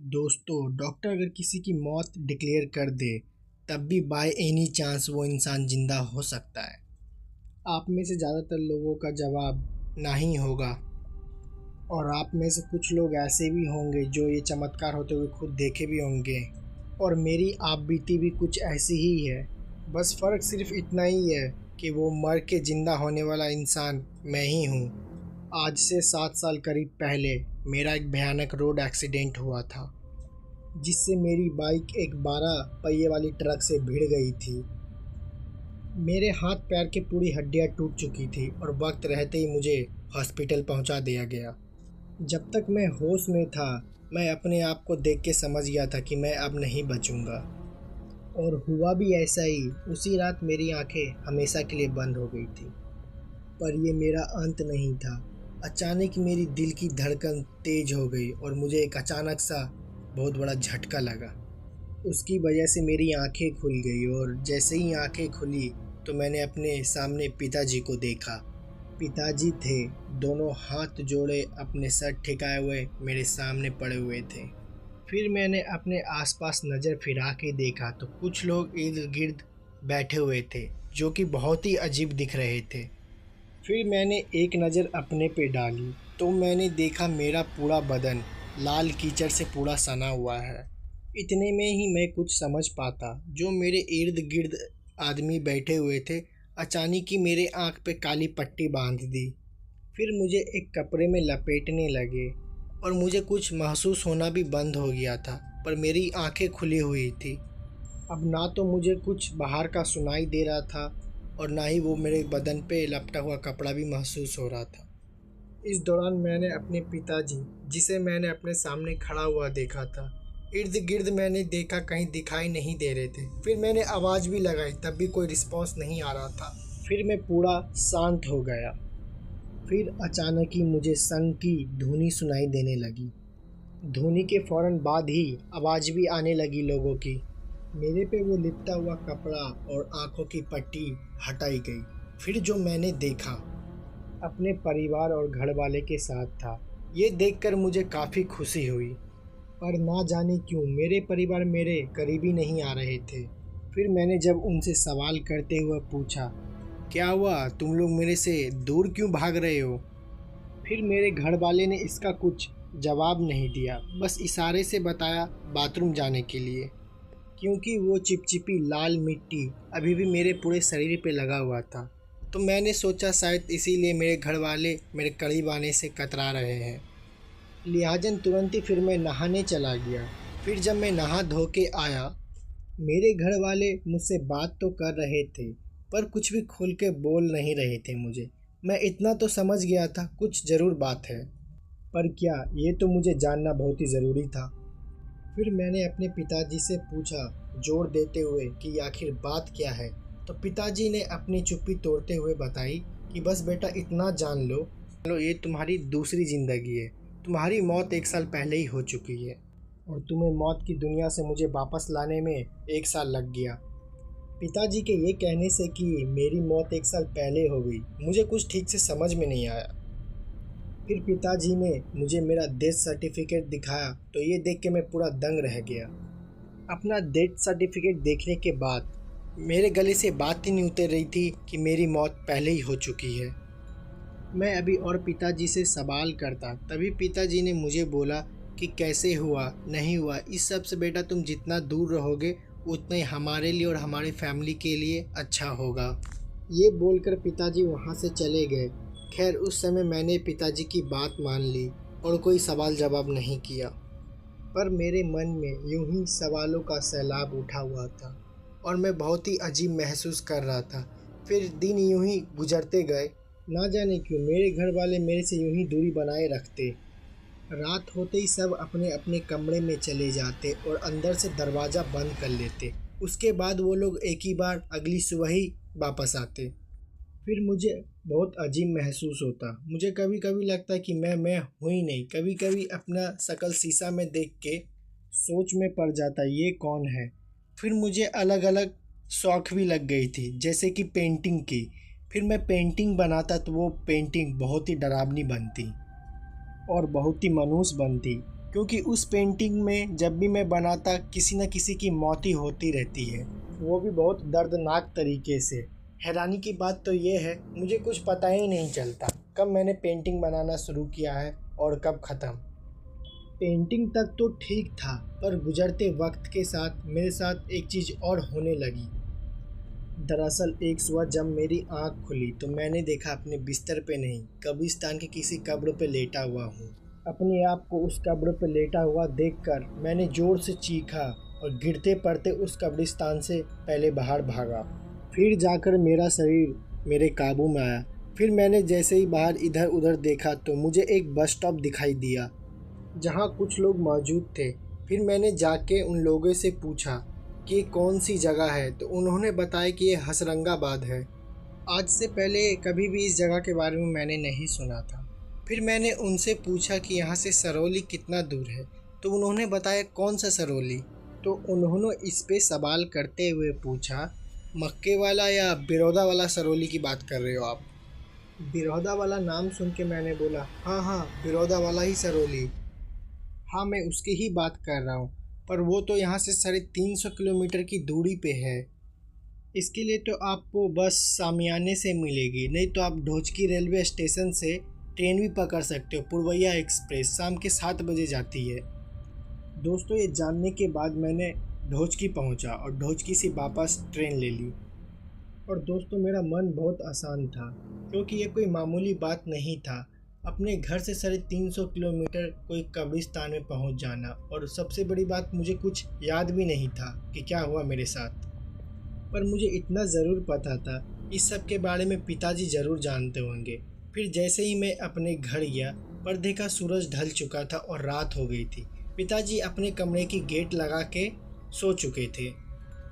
दोस्तों, डॉक्टर अगर किसी की मौत डिक्लेयर कर दे तब भी बाय एनी चांस वो इंसान जिंदा हो सकता है। आप में से ज़्यादातर लोगों का जवाब नहीं होगा और आप में से कुछ लोग ऐसे भी होंगे जो ये चमत्कार होते हुए खुद देखे भी होंगे। और मेरी आप बीती भी कुछ ऐसी ही है। बस फ़र्क सिर्फ इतना ही है कि वो मर के ज़िंदा होने वाला इंसान मैं ही हूँ। आज से 7 साल करीब पहले मेरा एक भयानक रोड एक्सीडेंट हुआ था, जिससे मेरी बाइक एक 12 पहिए वाली ट्रक से भिड़ गई थी। मेरे हाथ पैर की पूरी हड्डियां टूट चुकी थी और वक्त रहते ही मुझे हॉस्पिटल पहुंचा दिया गया। जब तक मैं होश में था, मैं अपने आप को देख के समझ गया था कि मैं अब नहीं बचूंगा। और हुआ भी ऐसा ही। उसी रात मेरी आंखें हमेशा के लिए बंद हो गई थी। पर ये मेरा अंत नहीं था। अचानक मेरी दिल की धड़कन तेज हो गई और मुझे एक अचानक सा बहुत बड़ा झटका लगा। उसकी वजह से मेरी आंखें खुल गई और जैसे ही आंखें खुली तो मैंने अपने सामने पिताजी को देखा। पिताजी थे, दोनों हाथ जोड़े अपने सर ठिकाए हुए मेरे सामने पड़े हुए थे। फिर मैंने अपने आसपास नज़र फिरा के देखा तो कुछ लोग इर्द गिर्द बैठे हुए थे, जो कि बहुत ही अजीब दिख रहे थे। फिर मैंने एक नज़र अपने पे डाली तो मैंने देखा मेरा पूरा बदन लाल कीचड़ से पूरा सना हुआ है। इतने में ही मैं कुछ समझ पाता, जो मेरे इर्द गिर्द आदमी बैठे हुए थे अचानक ही मेरे आंख पे काली पट्टी बांध दी। फिर मुझे एक कपड़े में लपेटने लगे और मुझे कुछ महसूस होना भी बंद हो गया था, पर मेरी आंखें खुली हुई थी। अब ना तो मुझे कुछ बाहर का सुनाई दे रहा था और ना ही वो मेरे बदन पे लपटा हुआ कपड़ा भी महसूस हो रहा था। इस दौरान मैंने अपने पिताजी, जिसे मैंने अपने सामने खड़ा हुआ देखा था, इर्द गिर्द मैंने देखा कहीं दिखाई नहीं दे रहे थे। फिर मैंने आवाज़ भी लगाई, तब भी कोई रिस्पॉन्स नहीं आ रहा था। फिर मैं पूरा शांत हो गया। फिर अचानक ही मुझे संग की धुनी सुनाई देने लगी। धुनी के फौरन बाद ही आवाज़ भी आने लगी लोगों की। मेरे पे वो लिपटा हुआ कपड़ा और आंखों की पट्टी हटाई गई। फिर जो मैंने देखा अपने परिवार और घर वाले के साथ था। ये देखकर मुझे काफ़ी खुशी हुई, पर ना जाने क्यों मेरे परिवार मेरे करीबी नहीं आ रहे थे। फिर मैंने जब उनसे सवाल करते हुए पूछा, क्या हुआ, तुम लोग मेरे से दूर क्यों भाग रहे हो? फिर मेरे घर वाले ने इसका कुछ जवाब नहीं दिया, बस इशारे से बताया बाथरूम जाने के लिए, क्योंकि वो चिपचिपी लाल मिट्टी अभी भी मेरे पूरे शरीर पे लगा हुआ था। तो मैंने सोचा शायद इसीलिए मेरे घर वाले मेरे करीब आने से कतरा रहे हैं। लिहाजन तुरंत ही फिर मैं नहाने चला गया। फिर जब मैं नहा धो के आया, मेरे घर वाले मुझसे बात तो कर रहे थे, पर कुछ भी खुल के बोल नहीं रहे थे मुझे। मैं इतना तो समझ गया था कुछ ज़रूर बात है, पर क्या, ये तो मुझे जानना बहुत ही ज़रूरी था। फिर मैंने अपने पिताजी से पूछा, जोर देते हुए कि आखिर बात क्या है। तो पिताजी ने अपनी चुप्पी तोड़ते हुए बताई कि बस बेटा इतना जान लो ये तुम्हारी दूसरी ज़िंदगी है। तुम्हारी मौत 1 साल पहले ही हो चुकी है और तुम्हें मौत की दुनिया से मुझे वापस लाने में 1 साल लग गया। पिताजी के ये कहने से कि मेरी मौत 1 साल पहले हो गई, मुझे कुछ ठीक से समझ में नहीं आया। फिर पिताजी ने मुझे मेरा डेथ सर्टिफिकेट दिखाया तो ये देख के मैं पूरा दंग रह गया। अपना डेथ सर्टिफिकेट देखने के बाद मेरे गले से बात ही नहीं उतर रही थी कि मेरी मौत पहले ही हो चुकी है। मैं अभी और पिताजी से सवाल करता, तभी पिताजी ने मुझे बोला कि कैसे हुआ नहीं हुआ, इस सब से बेटा तुम जितना दूर रहोगे उतना ही हमारे लिए और हमारी फैमिली के लिए अच्छा होगा। ये बोलकर पिताजी वहाँ से चले गए। खैर उस समय मैंने पिताजी की बात मान ली और कोई सवाल जवाब नहीं किया, पर मेरे मन में यूं ही सवालों का सैलाब उठा हुआ था और मैं बहुत ही अजीब महसूस कर रहा था। फिर दिन यूं ही गुजरते गए। ना जाने क्यों मेरे घर वाले मेरे से यूं ही दूरी बनाए रखते। रात होते ही सब अपने अपने कमरे में चले जाते और अंदर से दरवाज़ा बंद कर लेते। उसके बाद वो लोग एक ही बार अगली सुबह ही वापस आते। फिर मुझे बहुत अजीब महसूस होता। मुझे कभी कभी लगता कि मैं हूँ ही नहीं। कभी कभी अपना शक्ल शीशा में देख के सोच में पड़ जाता ये कौन है। फिर मुझे अलग अलग शौक भी लग गई थी, जैसे कि पेंटिंग की। फिर मैं पेंटिंग बनाता तो वो पेंटिंग बहुत ही डरावनी बनती और बहुत ही मनहूस बनती। क्योंकि उस पेंटिंग में जब भी मैं बनाता किसी न किसी की मौत ही होती रहती है, वो भी बहुत दर्दनाक तरीके से। हैरानी की बात तो ये है, मुझे कुछ पता ही नहीं चलता कब मैंने पेंटिंग बनाना शुरू किया है और कब ख़त्म। पेंटिंग तक तो ठीक था, पर गुजरते वक्त के साथ मेरे साथ एक चीज़ और होने लगी। दरअसल एक सुबह जब मेरी आंख खुली तो मैंने देखा अपने बिस्तर पे नहीं, कब्रिस्तान के किसी कब्र पे लेटा हुआ हूँ। अपने आप को उस कब्र पे लेटा हुआ देखकर मैंने ज़ोर से चीखा और गिरते पड़ते उस कब्रिस्तान से पहले बाहर भागा। फिर जाकर मेरा शरीर मेरे काबू में आया। फिर मैंने जैसे ही बाहर इधर उधर देखा तो मुझे एक बस स्टॉप दिखाई दिया जहाँ कुछ लोग मौजूद थे। फिर मैंने जाके उन लोगों से पूछा कि कौन सी जगह है, तो उन्होंने बताया कि ये हसरंगाबाद है। आज से पहले कभी भी इस जगह के बारे में मैंने नहीं सुना था। फिर मैंने उनसे पूछा कि यहाँ से सरौली कितना दूर है, तो उन्होंने बताया कौन सा सरौली। तो उन्होंने इस पे सवाल करते हुए पूछा, मक्के वाला या बिरौदा वाला सरौली की बात कर रहे हो आप? बिरौदा वाला नाम सुन के मैंने बोला, हाँ हाँ, बिरौदा वाला ही सरौली। हाँ, मैं उसकी ही बात कर रहा हूँ, पर वो तो यहाँ से 350 किलोमीटर की दूरी पे है। इसके लिए तो आपको बस सामियाने से मिलेगी, नहीं तो आप ढोचकी रेलवे स्टेशन से ट्रेन भी पकड़ सकते हो। पूर्वैया एक्सप्रेस शाम के 7 बजे जाती है। दोस्तों, ये जानने के बाद मैंने ढोचकी पहुंचा और ढोचकी से वापस ट्रेन ले ली। और दोस्तों, मेरा मन बहुत आसान था, क्योंकि ये कोई मामूली बात नहीं था। अपने घर से 350 किलोमीटर कोई कब्रिस्तान में पहुंच जाना, और सबसे बड़ी बात, मुझे कुछ याद भी नहीं था कि क्या हुआ मेरे साथ। पर मुझे इतना ज़रूर पता था, इस सब के बारे में पिताजी ज़रूर जानते होंगे। फिर जैसे ही मैं अपने घर गया, पर देखा सूरज ढल चुका था और रात हो गई थी। पिताजी अपने कमरे की गेट लगा के सो चुके थे,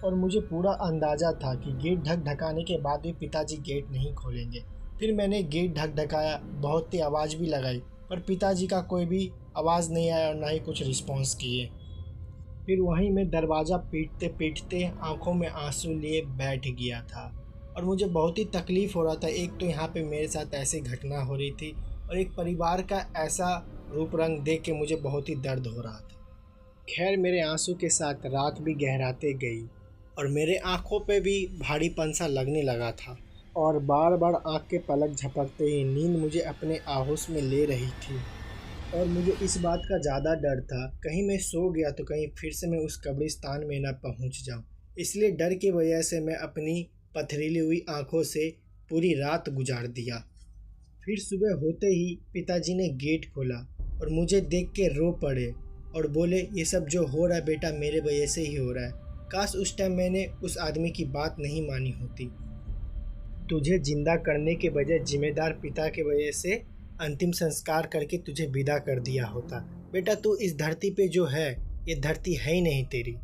और मुझे पूरा अंदाज़ा था कि गेट ढकाने के बाद भी पिताजी गेट नहीं खोलेंगे। फिर मैंने गेट ढकाया, बहुत ही आवाज़ भी लगाई, पर पिताजी का कोई भी आवाज़ नहीं आया और ना ही कुछ रिस्पॉन्स किए। फिर वहीं मैं दरवाज़ा पीटते पीटते आंखों में आंसू लिए बैठ गया था, और मुझे बहुत ही तकलीफ़ हो रहा था। एक तो यहाँ पे मेरे साथ ऐसी घटना हो रही थी, और एक परिवार का ऐसा रूप रंग देख के मुझे बहुत ही दर्द हो रहा था। खैर, मेरे आंसू के साथ रात भी गहराते गई, और मेरे आंखों पे भी भारीपन सा लगने लगा था, और बार बार आँख के पलक झपकते ही नींद मुझे अपने आहोश में ले रही थी। और मुझे इस बात का ज़्यादा डर था, कहीं मैं सो गया तो कहीं फिर से मैं उस कब्रिस्तान में न पहुंच जाऊं। इसलिए डर की वजह से मैं अपनी पथरीली हुई आंखों से पूरी रात गुजार दिया। फिर सुबह होते ही पिताजी ने गेट खोला और मुझे देख के रो पड़े और बोले, ये सब जो हो रहा है बेटा, मेरे वजह से ही हो रहा है। काश उस टाइम मैंने उस आदमी की बात नहीं मानी होती। तुझे जिंदा करने के बजाय जिम्मेदार पिता के वजह से अंतिम संस्कार करके तुझे विदा कर दिया होता। बेटा, तू इस धरती पे जो है, ये धरती है ही नहीं तेरी।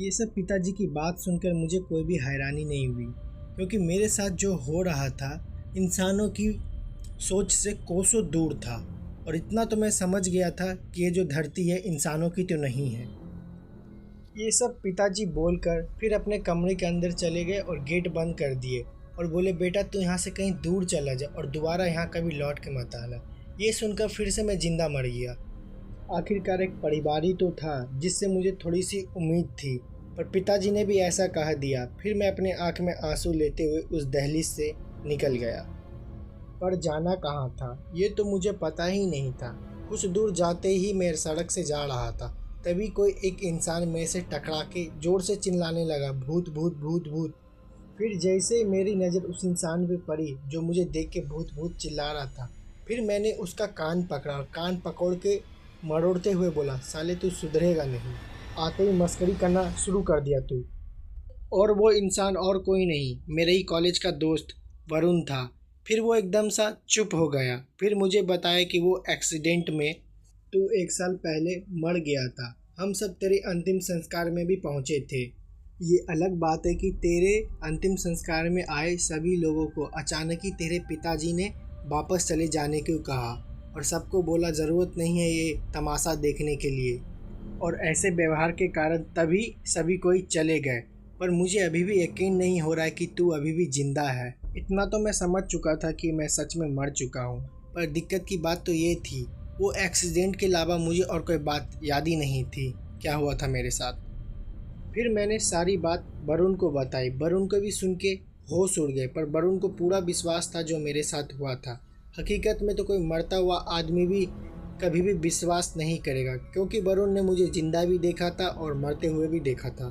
ये सब पिताजी की बात सुनकर मुझे कोई भी हैरानी नहीं हुई, क्योंकि मेरे साथ जो हो रहा था इंसानों की सोच से कोसों दूर था। और इतना तो मैं समझ गया था कि ये जो धरती है इंसानों की तो नहीं है। ये सब पिताजी बोलकर फिर अपने कमरे के अंदर चले गए और गेट बंद कर दिए, और बोले, बेटा तू यहाँ से कहीं दूर चला जा और दोबारा यहाँ कभी लौट के मत आना। ये सुनकर फिर से मैं जिंदा मर गया। आखिरकार एक परिवार ही तो था जिससे मुझे थोड़ी सी उम्मीद थी, पर पिताजी ने भी ऐसा कह दिया। फिर मैं अपने आँख में आंसू लेते हुए उस दहलीज से निकल गया। पर जाना कहाँ था ये तो मुझे पता ही नहीं था। कुछ दूर जाते ही मैं सड़क से जा रहा था, तभी कोई एक इंसान मेरे से टकरा के जोर से चिल्लाने लगा, भूत भूत भूत भूत। फिर जैसे मेरी नज़र उस इंसान पे पड़ी जो मुझे देख के भूत भूत चिल्ला रहा था, फिर मैंने उसका कान पकड़ा और कान पकड़ के मरोड़ते हुए बोला, साले तू सुधरेगा नहीं, आते ही मस्करी करना शुरू कर दिया तू। और वो इंसान और कोई नहीं, मेरे ही कॉलेज का दोस्त वरुण था। फिर वो एकदम सा चुप हो गया। फिर मुझे बताया कि वो एक्सीडेंट में तू 1 साल पहले मर गया था। हम सब तेरे अंतिम संस्कार में भी पहुँचे थे। ये अलग बात है कि तेरे अंतिम संस्कार में आए सभी लोगों को अचानक ही तेरे पिताजी ने वापस चले जाने को कहा, और सबको बोला ज़रूरत नहीं है ये तमाशा देखने के लिए, और ऐसे व्यवहार के कारण तभी सभी कोई चले गए। पर मुझे अभी भी यकीन नहीं हो रहा है कि तू अभी भी ज़िंदा है। इतना तो मैं समझ चुका था कि मैं सच में मर चुका हूँ, पर दिक्कत की बात तो ये थी, वो एक्सीडेंट के अलावा मुझे और कोई बात याद ही नहीं थी क्या हुआ था मेरे साथ। फिर मैंने सारी बात वरुण को बताई। वरुण को भी सुन के होश उड़ गए, पर वरुण को पूरा विश्वास था जो मेरे साथ हुआ था। हकीकत में तो कोई मरता हुआ आदमी भी कभी भी विश्वास नहीं करेगा, क्योंकि वरुण ने मुझे जिंदा भी देखा था और मरते हुए भी देखा था।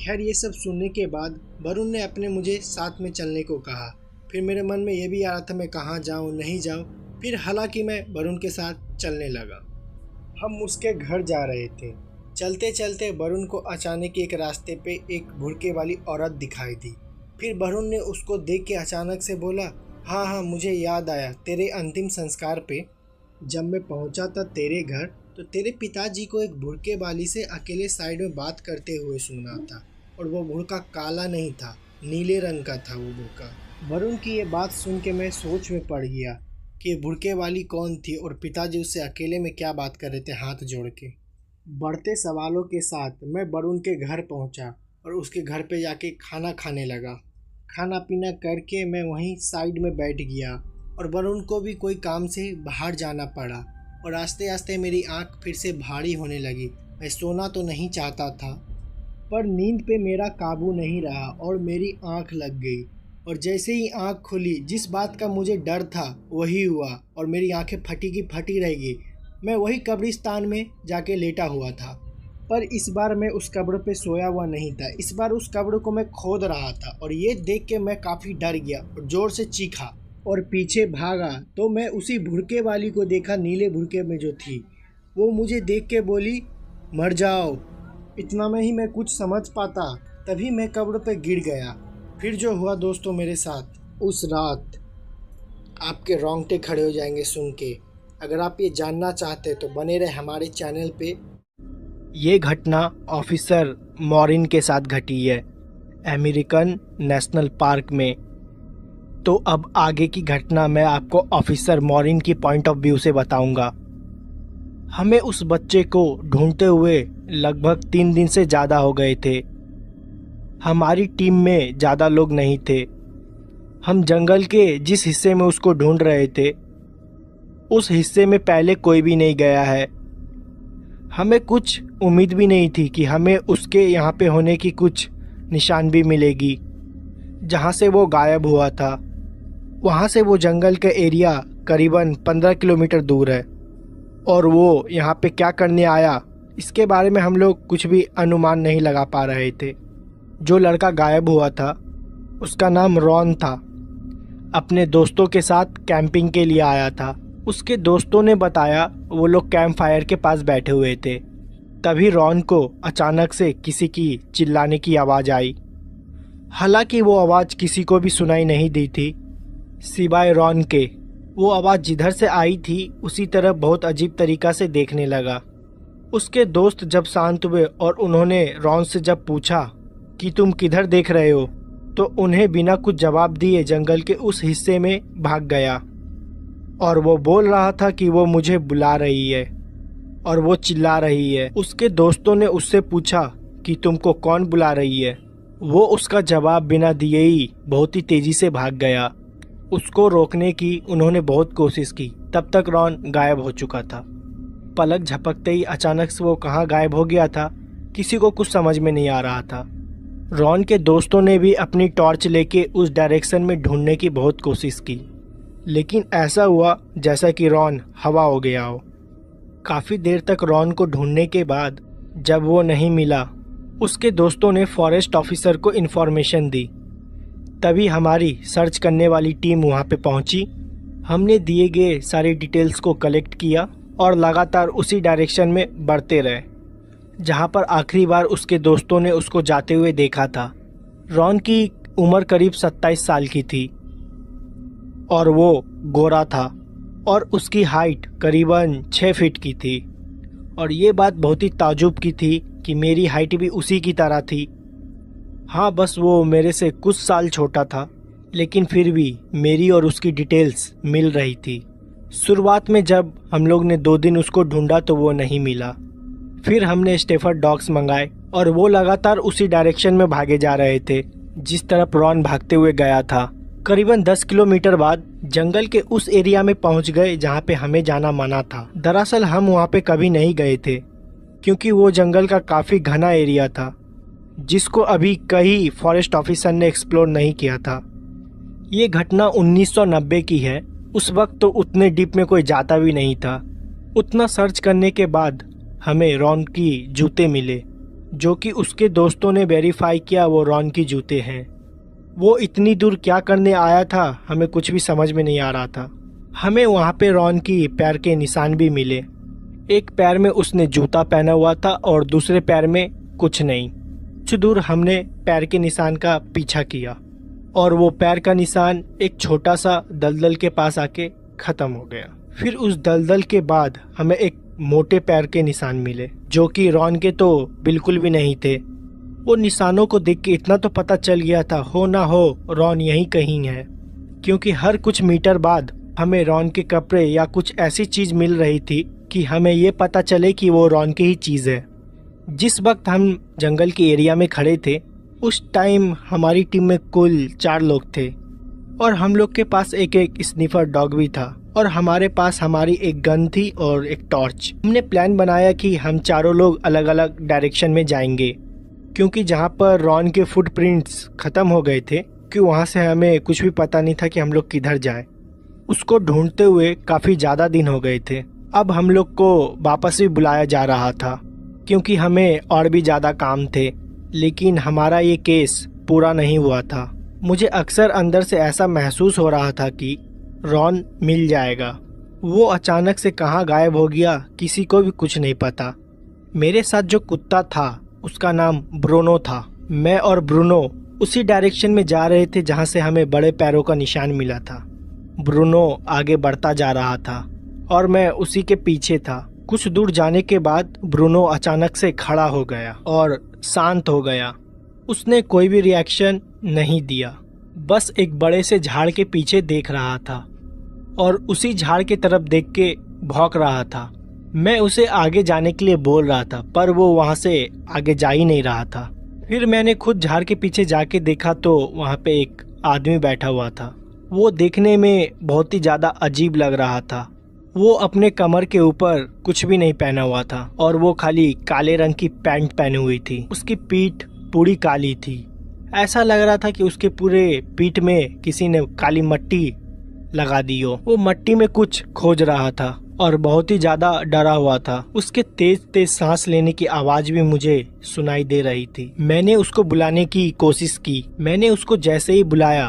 खैर, ये सब सुनने के बाद वरुण ने अपने मुझे साथ में चलने को कहा। फिर मेरे मन में ये भी आ रहा था मैं कहाँ जाऊँ नहीं जाऊँ। फिर हालांकि मैं वरुण के साथ चलने लगा। हम उसके घर जा रहे थे। चलते चलते वरुण को अचानक एक रास्ते पे एक भुड़के वाली औरत दिखाई दी। फिर वरुण ने उसको देख के अचानक से बोला, हाँ हाँ मुझे याद आया, तेरे अंतिम संस्कार पे जब मैं पहुंचा था तेरे घर, तो तेरे पिताजी को एक भुड़के वाली से अकेले साइड में बात करते हुए सुना था। और वो भुड़का काला नहीं था, नीले रंग का था वो भुड़का। वरुण की ये बात सुन के मैं सोच में पड़ गया कि भुड़के वाली कौन थी और पिताजी उससे अकेले में क्या बात कर रहे थे हाथ जोड़ के। बढ़ते सवालों के साथ मैं वरुण के घर पहुंचा और उसके घर पे जाके खाना खाने लगा। खाना पीना करके मैं वहीं साइड में बैठ गया और वरुण को भी कोई काम से बाहर जाना पड़ा और आस्ते आस्ते मेरी आंख फिर से भारी होने लगी। मैं सोना तो नहीं चाहता था, पर नींद पे मेरा काबू नहीं रहा और मेरी आंख लग गई। और जैसे ही आंख खुली, जिस बात का मुझे डर था वही हुआ और मेरी आंखें फटी की फटी रह गई। मैं वही कब्रिस्तान में जाके लेटा हुआ था, पर इस बार मैं उस कब्र पे सोया हुआ नहीं था। इस बार उस कब्र को मैं खोद रहा था और ये देख के मैं काफ़ी डर गया और ज़ोर से चीखा और पीछे भागा तो मैं उसी भुड़के वाली को देखा, नीले भुड़के में जो थी। वो मुझे देख के बोली, मर जाओ। इतना में ही मैं कुछ समझ पाता, तभी मैं कब्र पे गिर गया। फिर जो हुआ दोस्तों मेरे साथ उस रात, आपके रोंगटे खड़े हो जाएंगे सुन के। अगर आप ये जानना चाहते तो बने रहे हमारे चैनल पे। ये घटना ऑफिसर मॉरिन के साथ घटी है अमेरिकन नेशनल पार्क में। तो अब आगे की घटना मैं आपको ऑफिसर मॉरिन की पॉइंट ऑफ व्यू से बताऊंगा। हमें उस बच्चे को ढूंढते हुए लगभग 3 दिन से ज़्यादा हो गए थे। हमारी टीम में ज़्यादा लोग नहीं थे। हम जंगल के जिस हिस्से में उसको ढूंढ रहे थे उस हिस्से में पहले कोई भी नहीं गया है। हमें कुछ उम्मीद भी नहीं थी कि हमें उसके यहाँ पे होने की कुछ निशान भी मिलेगी। जहाँ से वो गायब हुआ था वहाँ से वो जंगल का एरिया करीबन 15 किलोमीटर दूर है और वो यहाँ पे क्या करने आया इसके बारे में हम लोग कुछ भी अनुमान नहीं लगा पा रहे थे। जो लड़का गायब हुआ था उसका नाम रॉन था। अपने दोस्तों के साथ कैंपिंग के लिए आया था। उसके दोस्तों ने बताया वो लोग कैंप फायर के पास बैठे हुए थे। तभी रॉन को अचानक से किसी की चिल्लाने की आवाज़ आई। हालांकि वो आवाज़ किसी को भी सुनाई नहीं दी थी सिवाय रॉन के। वो आवाज़ जिधर से आई थी उसी तरफ बहुत अजीब तरीक़ा से देखने लगा। उसके दोस्त जब शांत हुए और उन्होंने रॉन से जब पूछा कि तुम किधर देख रहे हो, तो उन्हें बिना कुछ जवाब दिए जंगल के उस हिस्से में भाग गया और वो बोल रहा था कि वो मुझे बुला रही है और वो चिल्ला रही है। उसके दोस्तों ने उससे पूछा कि तुमको कौन बुला रही है। वो उसका जवाब बिना दिए ही बहुत ही तेज़ी से भाग गया। उसको रोकने की उन्होंने बहुत कोशिश की, तब तक रॉन गायब हो चुका था। पलक झपकते ही अचानक से वो कहाँ गायब हो गया था किसी को कुछ समझ में नहीं आ रहा था। रॉन के दोस्तों ने भी अपनी टॉर्च लेके उस डायरेक्शन में ढूंढने की बहुत कोशिश की, लेकिन ऐसा हुआ जैसा कि रॉन हवा हो गया हो। काफ़ी देर तक रॉन को ढूंढने के बाद जब वो नहीं मिला, उसके दोस्तों ने फॉरेस्ट ऑफिसर को इन्फॉर्मेशन दी। तभी हमारी सर्च करने वाली टीम वहाँ पे पहुँची। हमने दिए गए सारी डिटेल्स को कलेक्ट किया और लगातार उसी डायरेक्शन में बढ़ते रहे जहाँ पर आखिरी बार उसके दोस्तों ने उसको जाते हुए देखा था। रॉन की उम्र करीब 27 साल की थी और वो गोरा था और उसकी हाइट करीबन 6 फीट की थी। और ये बात बहुत ही ताजुब की थी कि मेरी हाइट भी उसी की तरह थी। हाँ, बस वो मेरे से कुछ साल छोटा था, लेकिन फिर भी मेरी और उसकी डिटेल्स मिल रही थी। शुरुआत में जब हम लोग ने 2 दिन उसको ढूंढा तो वो नहीं मिला। फिर हमने स्टेफर्ड डॉग्स मंगाए और वो लगातार उसी डायरेक्शन में भागे जा रहे थे जिस तरफ रॉन भागते हुए गया था। करीबन 10 किलोमीटर बाद जंगल के उस एरिया में पहुंच गए जहां पे हमें जाना मना था। दरअसल हम वहां पे कभी नहीं गए थे क्योंकि वो जंगल का काफ़ी घना एरिया था जिसको अभी कई फॉरेस्ट ऑफिसर ने एक्सप्लोर नहीं किया था। ये घटना 1990 की है। उस वक्त तो उतने डीप में कोई जाता भी नहीं था। उतना सर्च करने के बाद हमें रॉन की जूते मिले जो कि उसके दोस्तों ने वेरीफाई किया वो रॉन की जूते हैं। वो इतनी दूर क्या करने आया था हमें कुछ भी समझ में नहीं आ रहा था। हमें वहाँ पे रॉन की पैर के निशान भी मिले। एक पैर में उसने जूता पहना हुआ था और दूसरे पैर में कुछ नहीं। कुछ दूर हमने पैर के निशान का पीछा किया और वो पैर का निशान एक छोटा सा दलदल के पास आके ख़त्म हो गया। फिर उस दलदल के बाद हमें एक मोटे पैर के निशान मिले जो कि रॉन के तो बिल्कुल भी नहीं थे। वो निशानों को देख के इतना तो पता चल गया था हो ना हो रॉन यहीं कहीं है, क्योंकि हर कुछ मीटर बाद हमें रॉन के कपड़े या कुछ ऐसी चीज़ मिल रही थी कि हमें ये पता चले कि वो रॉन की ही चीज़ है। जिस वक्त हम जंगल के एरिया में खड़े थे उस टाइम हमारी टीम में कुल 4 लोग थे और हम लोग के पास एक स्निफर डॉग भी था और हमारे पास हमारी एक गन थी और एक टॉर्च। हमने प्लान बनाया कि हम चारों लोग अलग अलग डायरेक्शन में जाएंगे क्योंकि जहाँ पर रॉन के फुटप्रिंट्स ख़त्म हो गए थे कि वहाँ से हमें कुछ भी पता नहीं था कि हम लोग किधर जाएं। उसको ढूंढते हुए काफ़ी ज़्यादा दिन हो गए थे। अब हम लोग को वापस भी बुलाया जा रहा था क्योंकि हमें और भी ज़्यादा काम थे, लेकिन हमारा ये केस पूरा नहीं हुआ था। मुझे अक्सर अंदर से ऐसा महसूस हो रहा था कि रॉन मिल जाएगा। वो अचानक से कहाँ गायब हो गया किसी को भी कुछ नहीं पता। मेरे साथ जो कुत्ता था उसका नाम ब्रूनो था। मैं और ब्रूनो उसी डायरेक्शन में जा रहे थे जहाँ से हमें बड़े पैरों का निशान मिला था। ब्रूनो आगे बढ़ता जा रहा था और मैं उसी के पीछे था। कुछ दूर जाने के बाद ब्रूनो अचानक से खड़ा हो गया और शांत हो गया। उसने कोई भी रिएक्शन नहीं दिया, बस एक बड़े से झाड़ के पीछे देख रहा था और उसी झाड़ की तरफ देख के भौंक रहा था। मैं उसे आगे जाने के लिए बोल रहा था पर वो वहाँ से आगे जा ही नहीं रहा था। फिर मैंने खुद झाड़ के पीछे जाके देखा तो वहाँ पे एक आदमी बैठा हुआ था। वो देखने में बहुत ही ज़्यादा अजीब लग रहा था। वो अपने कमर के ऊपर कुछ भी नहीं पहना हुआ था और वो खाली काले रंग की पैंट पहनी हुई थी। उसकी पीठ पूरी काली थी। ऐसा लग रहा था कि उसके पूरे पीठ में किसी ने काली मट्टी लगा दी हो। वो मट्टी में कुछ खोज रहा था और बहुत ही ज़्यादा डरा हुआ था। उसके तेज तेज सांस लेने की आवाज़ भी मुझे सुनाई दे रही थी। मैंने उसको बुलाने की कोशिश की। मैंने उसको जैसे ही बुलाया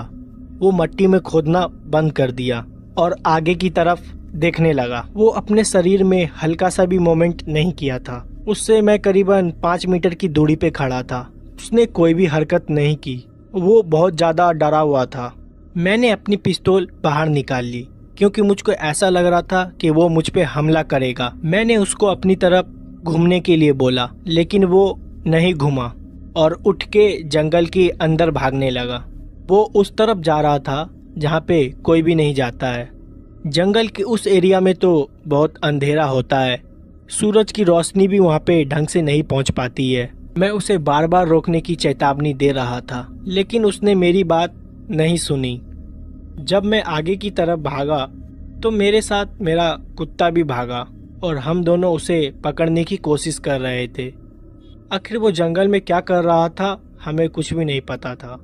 वो मट्टी में खोदना बंद कर दिया और आगे की तरफ देखने लगा। वो अपने शरीर में हल्का सा भी मूवमेंट नहीं किया था। उससे मैं करीबन 5 मीटर की दूरी पे खड़ा था। उसने कोई भी हरकत नहीं की। वो बहुत ज़्यादा डरा हुआ था। मैंने अपनी पिस्तौल बाहर निकाल ली क्योंकि मुझको ऐसा लग रहा था कि वो मुझ पे हमला करेगा। मैंने उसको अपनी तरफ घूमने के लिए बोला लेकिन वो नहीं घूमा और उठ के जंगल के अंदर भागने लगा। वो उस तरफ जा रहा था जहाँ पे कोई भी नहीं जाता है। जंगल के उस एरिया में तो बहुत अंधेरा होता है, सूरज की रोशनी भी वहाँ पे ढंग से नहीं पहुँच पाती है। मैं उसे बार बार रोकने की चेतावनी दे रहा था लेकिन उसने मेरी बात नहीं सुनी। जब मैं आगे की तरफ भागा तो मेरे साथ मेरा कुत्ता भी भागा और हम दोनों उसे पकड़ने की कोशिश कर रहे थे। आखिर वो जंगल में क्या कर रहा था हमें कुछ भी नहीं पता था।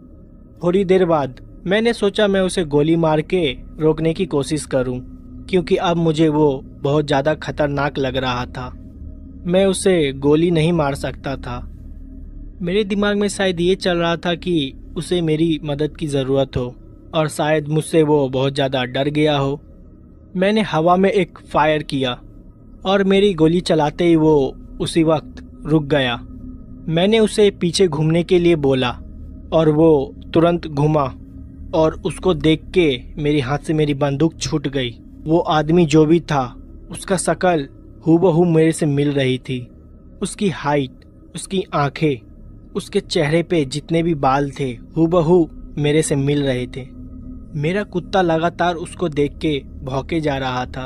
थोड़ी देर बाद मैंने सोचा मैं उसे गोली मार के रोकने की कोशिश करूं, क्योंकि अब मुझे वो बहुत ज़्यादा खतरनाक लग रहा था। मैं उसे गोली नहीं मार सकता था। मेरे दिमाग में शायद ये चल रहा था कि उसे मेरी मदद की ज़रूरत हो और शायद मुझसे वो बहुत ज़्यादा डर गया हो। मैंने हवा में एक फायर किया और मेरी गोली चलाते ही वो उसी वक्त रुक गया। मैंने उसे पीछे घूमने के लिए बोला और वो तुरंत घूमा और उसको देख के मेरे हाथ से मेरी बंदूक छूट गई। वो आदमी जो भी था उसका शक्ल हूबहू मेरे से मिल रही थी। उसकी हाइट, उसकी आंखें, उसके चेहरे पे जितने भी बाल थे हूबहू मेरे से मिल रहे थे। मेरा कुत्ता लगातार उसको देख के भौंके जा रहा था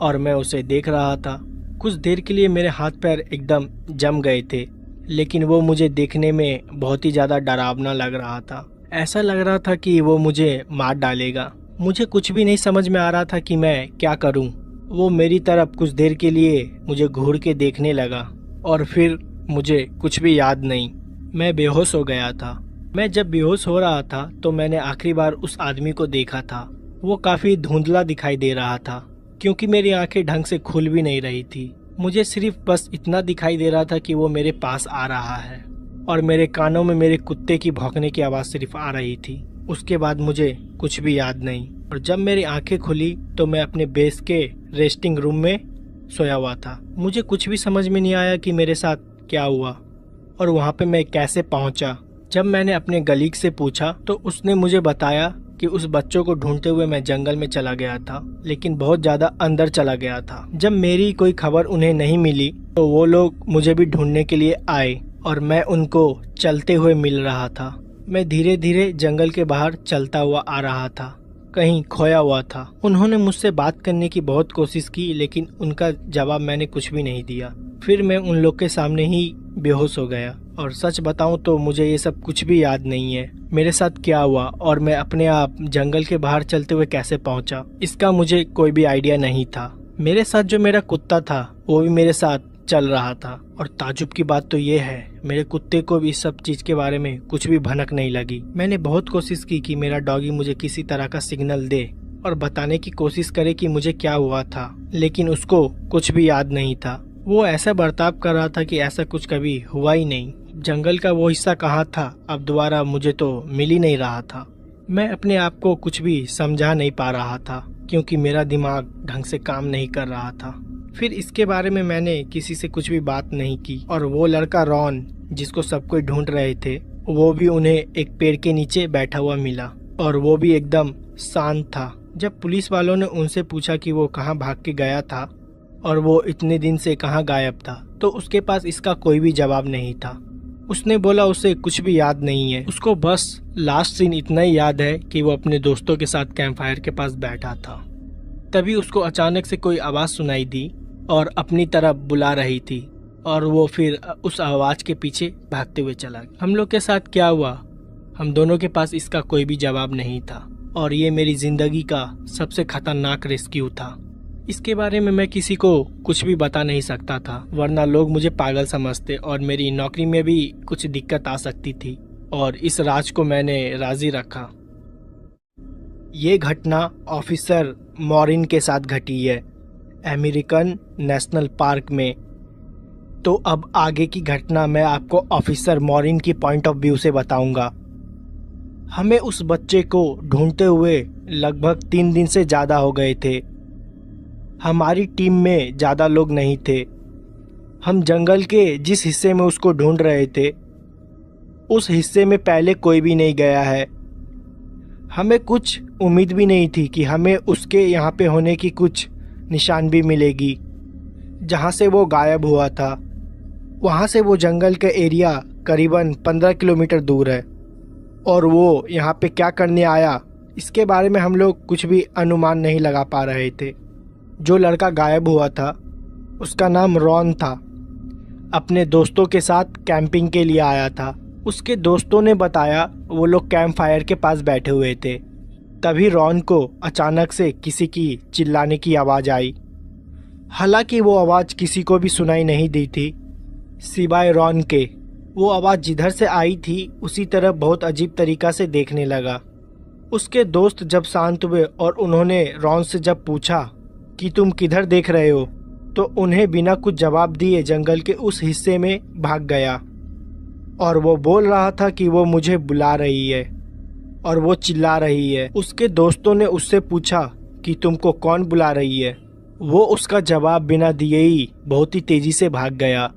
और मैं उसे देख रहा था। कुछ देर के लिए मेरे हाथ पैर एकदम जम गए थे लेकिन वो मुझे देखने में बहुत ही ज़्यादा डरावना लग रहा था। ऐसा लग रहा था कि वो मुझे मार डालेगा। मुझे कुछ भी नहीं समझ में आ रहा था कि मैं क्या करूं। वो मेरी तरफ कुछ देर के लिए मुझे घूर के देखने लगा और फिर मुझे कुछ भी याद नहीं। मैं बेहोश हो गया था। मैं जब बेहोश हो रहा था तो मैंने आखिरी बार उस आदमी को देखा था। वो काफ़ी धुंधला दिखाई दे रहा था क्योंकि मेरी आंखें ढंग से खुल भी नहीं रही थी। मुझे सिर्फ बस इतना दिखाई दे रहा था कि वो मेरे पास आ रहा है और मेरे कानों में मेरे कुत्ते की भौंकने की आवाज़ सिर्फ आ रही थी। उसके बाद मुझे कुछ भी याद नहीं और जब मेरी आंखें खुली तो मैं अपने बेस के रेस्टिंग रूम में सोया हुआ था। मुझे कुछ भी समझ में नहीं आया कि मेरे साथ क्या हुआ और वहाँ पे मैं कैसे पहुँचा। जब मैंने अपने गलीग से पूछा तो उसने मुझे बताया कि उस बच्चों को ढूंढते हुए मैं जंगल में चला गया था, लेकिन बहुत ज़्यादा अंदर चला गया था। जब मेरी कोई खबर उन्हें नहीं मिली तो वो लोग मुझे भी ढूंढने के लिए आए और मैं उनको चलते हुए मिल रहा था। मैं धीरे धीरे जंगल के बाहर चलता हुआ आ रहा था, कहीं खोया हुआ था। उन्होंने मुझसे बात करने की बहुत कोशिश की लेकिन उनका जवाब मैंने कुछ भी नहीं दिया। फिर मैं उन लोग के सामने ही बेहोश हो गया और सच बताऊं तो मुझे ये सब कुछ भी याद नहीं है। मेरे साथ क्या हुआ और मैं अपने आप जंगल के बाहर चलते हुए कैसे पहुंचा, इसका मुझे कोई भी आइडिया नहीं था। मेरे साथ जो मेरा कुत्ता था वो भी मेरे साथ चल रहा था और ताजुब की बात तो ये है मेरे कुत्ते को भी इस सब चीज के बारे में कुछ भी भनक नहीं लगी। मैंने बहुत कोशिश की कि मेरा डॉगी मुझे किसी तरह का सिग्नल दे और बताने की कोशिश करे कि मुझे क्या हुआ था, लेकिन उसको कुछ भी याद नहीं था। वो ऐसा बर्ताव कर रहा था कि ऐसा कुछ कभी हुआ ही नहीं। जंगल का वो हिस्सा कहाँ था अब दोबारा मुझे तो मिल ही नहीं रहा था। मैं अपने आप को कुछ भी समझा नहीं पा रहा था क्योंकि मेरा दिमाग ढंग से काम नहीं कर रहा था। फिर इसके बारे में मैंने किसी से कुछ भी बात नहीं की और वो लड़का रॉन जिसको सब कोई ढूंढ रहे थे वो भी उन्हें एक पेड़ के नीचे बैठा हुआ मिला और वो भी एकदम शांत था। जब पुलिस वालों ने उनसे पूछा कि वो कहाँ भाग के गया था और वो इतने दिन से कहाँ गायब था तो उसके पास इसका कोई भी जवाब नहीं था। उसने बोला उसे कुछ भी याद नहीं है, उसको बस लास्ट सीन इतना ही याद है कि वो अपने दोस्तों के साथ कैंप फायर के पास बैठा था। तभी उसको अचानक से कोई आवाज़ सुनाई दी और अपनी तरफ बुला रही थी और वो फिर उस आवाज़ के पीछे भागते हुए चला गया। हम लोग के साथ क्या हुआ, हम दोनों के पास इसका कोई भी जवाब नहीं था और ये मेरी ज़िंदगी का सबसे खतरनाक रेस्क्यू था। इसके बारे में मैं किसी को कुछ भी बता नहीं सकता था वरना लोग मुझे पागल समझते और मेरी नौकरी में भी कुछ दिक्कत आ सकती थी और इस राज को मैंने राजी रखा। ये घटना ऑफिसर मॉरिन के साथ घटी है अमेरिकन नेशनल पार्क में। तो अब आगे की घटना मैं आपको ऑफिसर मॉरिन की पॉइंट ऑफ व्यू से बताऊंगा। हमें उस बच्चे को ढूंढते हुए लगभग 3 दिन से ज़्यादा हो गए थे। हमारी टीम में ज़्यादा लोग नहीं थे। हम जंगल के जिस हिस्से में उसको ढूंढ रहे थे उस हिस्से में पहले कोई भी नहीं गया है। हमें कुछ उम्मीद भी नहीं थी कि हमें उसके यहाँ पे होने की कुछ निशान भी मिलेगी। जहाँ से वो गायब हुआ था वहाँ से वो जंगल का एरिया करीबन 15 किलोमीटर दूर है और वो यहाँ पे क्या करने आया इसके बारे में हम लोग कुछ भी अनुमान नहीं लगा पा रहे थे। जो लड़का गायब हुआ था उसका नाम रॉन था। अपने दोस्तों के साथ कैंपिंग के लिए आया था। उसके दोस्तों ने बताया वो लोग कैंप फायर के पास बैठे हुए थे। तभी रॉन को अचानक से किसी की चिल्लाने की आवाज़ आई। हालांकि वो आवाज़ किसी को भी सुनाई नहीं दी थी सिवाय रॉन के। वो आवाज़ जिधर से आई थी उसी तरफ बहुत अजीब तरीक़ा से देखने लगा। उसके दोस्त जब शांत हुए और उन्होंने रॉन से जब पूछा कि तुम किधर देख रहे हो तो उन्हें बिना कुछ जवाब दिए जंगल के उस हिस्से में भाग गया और वो बोल रहा था कि वो मुझे बुला रही है और वो चिल्ला रही है। उसके दोस्तों ने उससे पूछा कि तुमको कौन बुला रही है। वो उसका जवाब बिना दिए ही बहुत ही तेज़ी से भाग गया।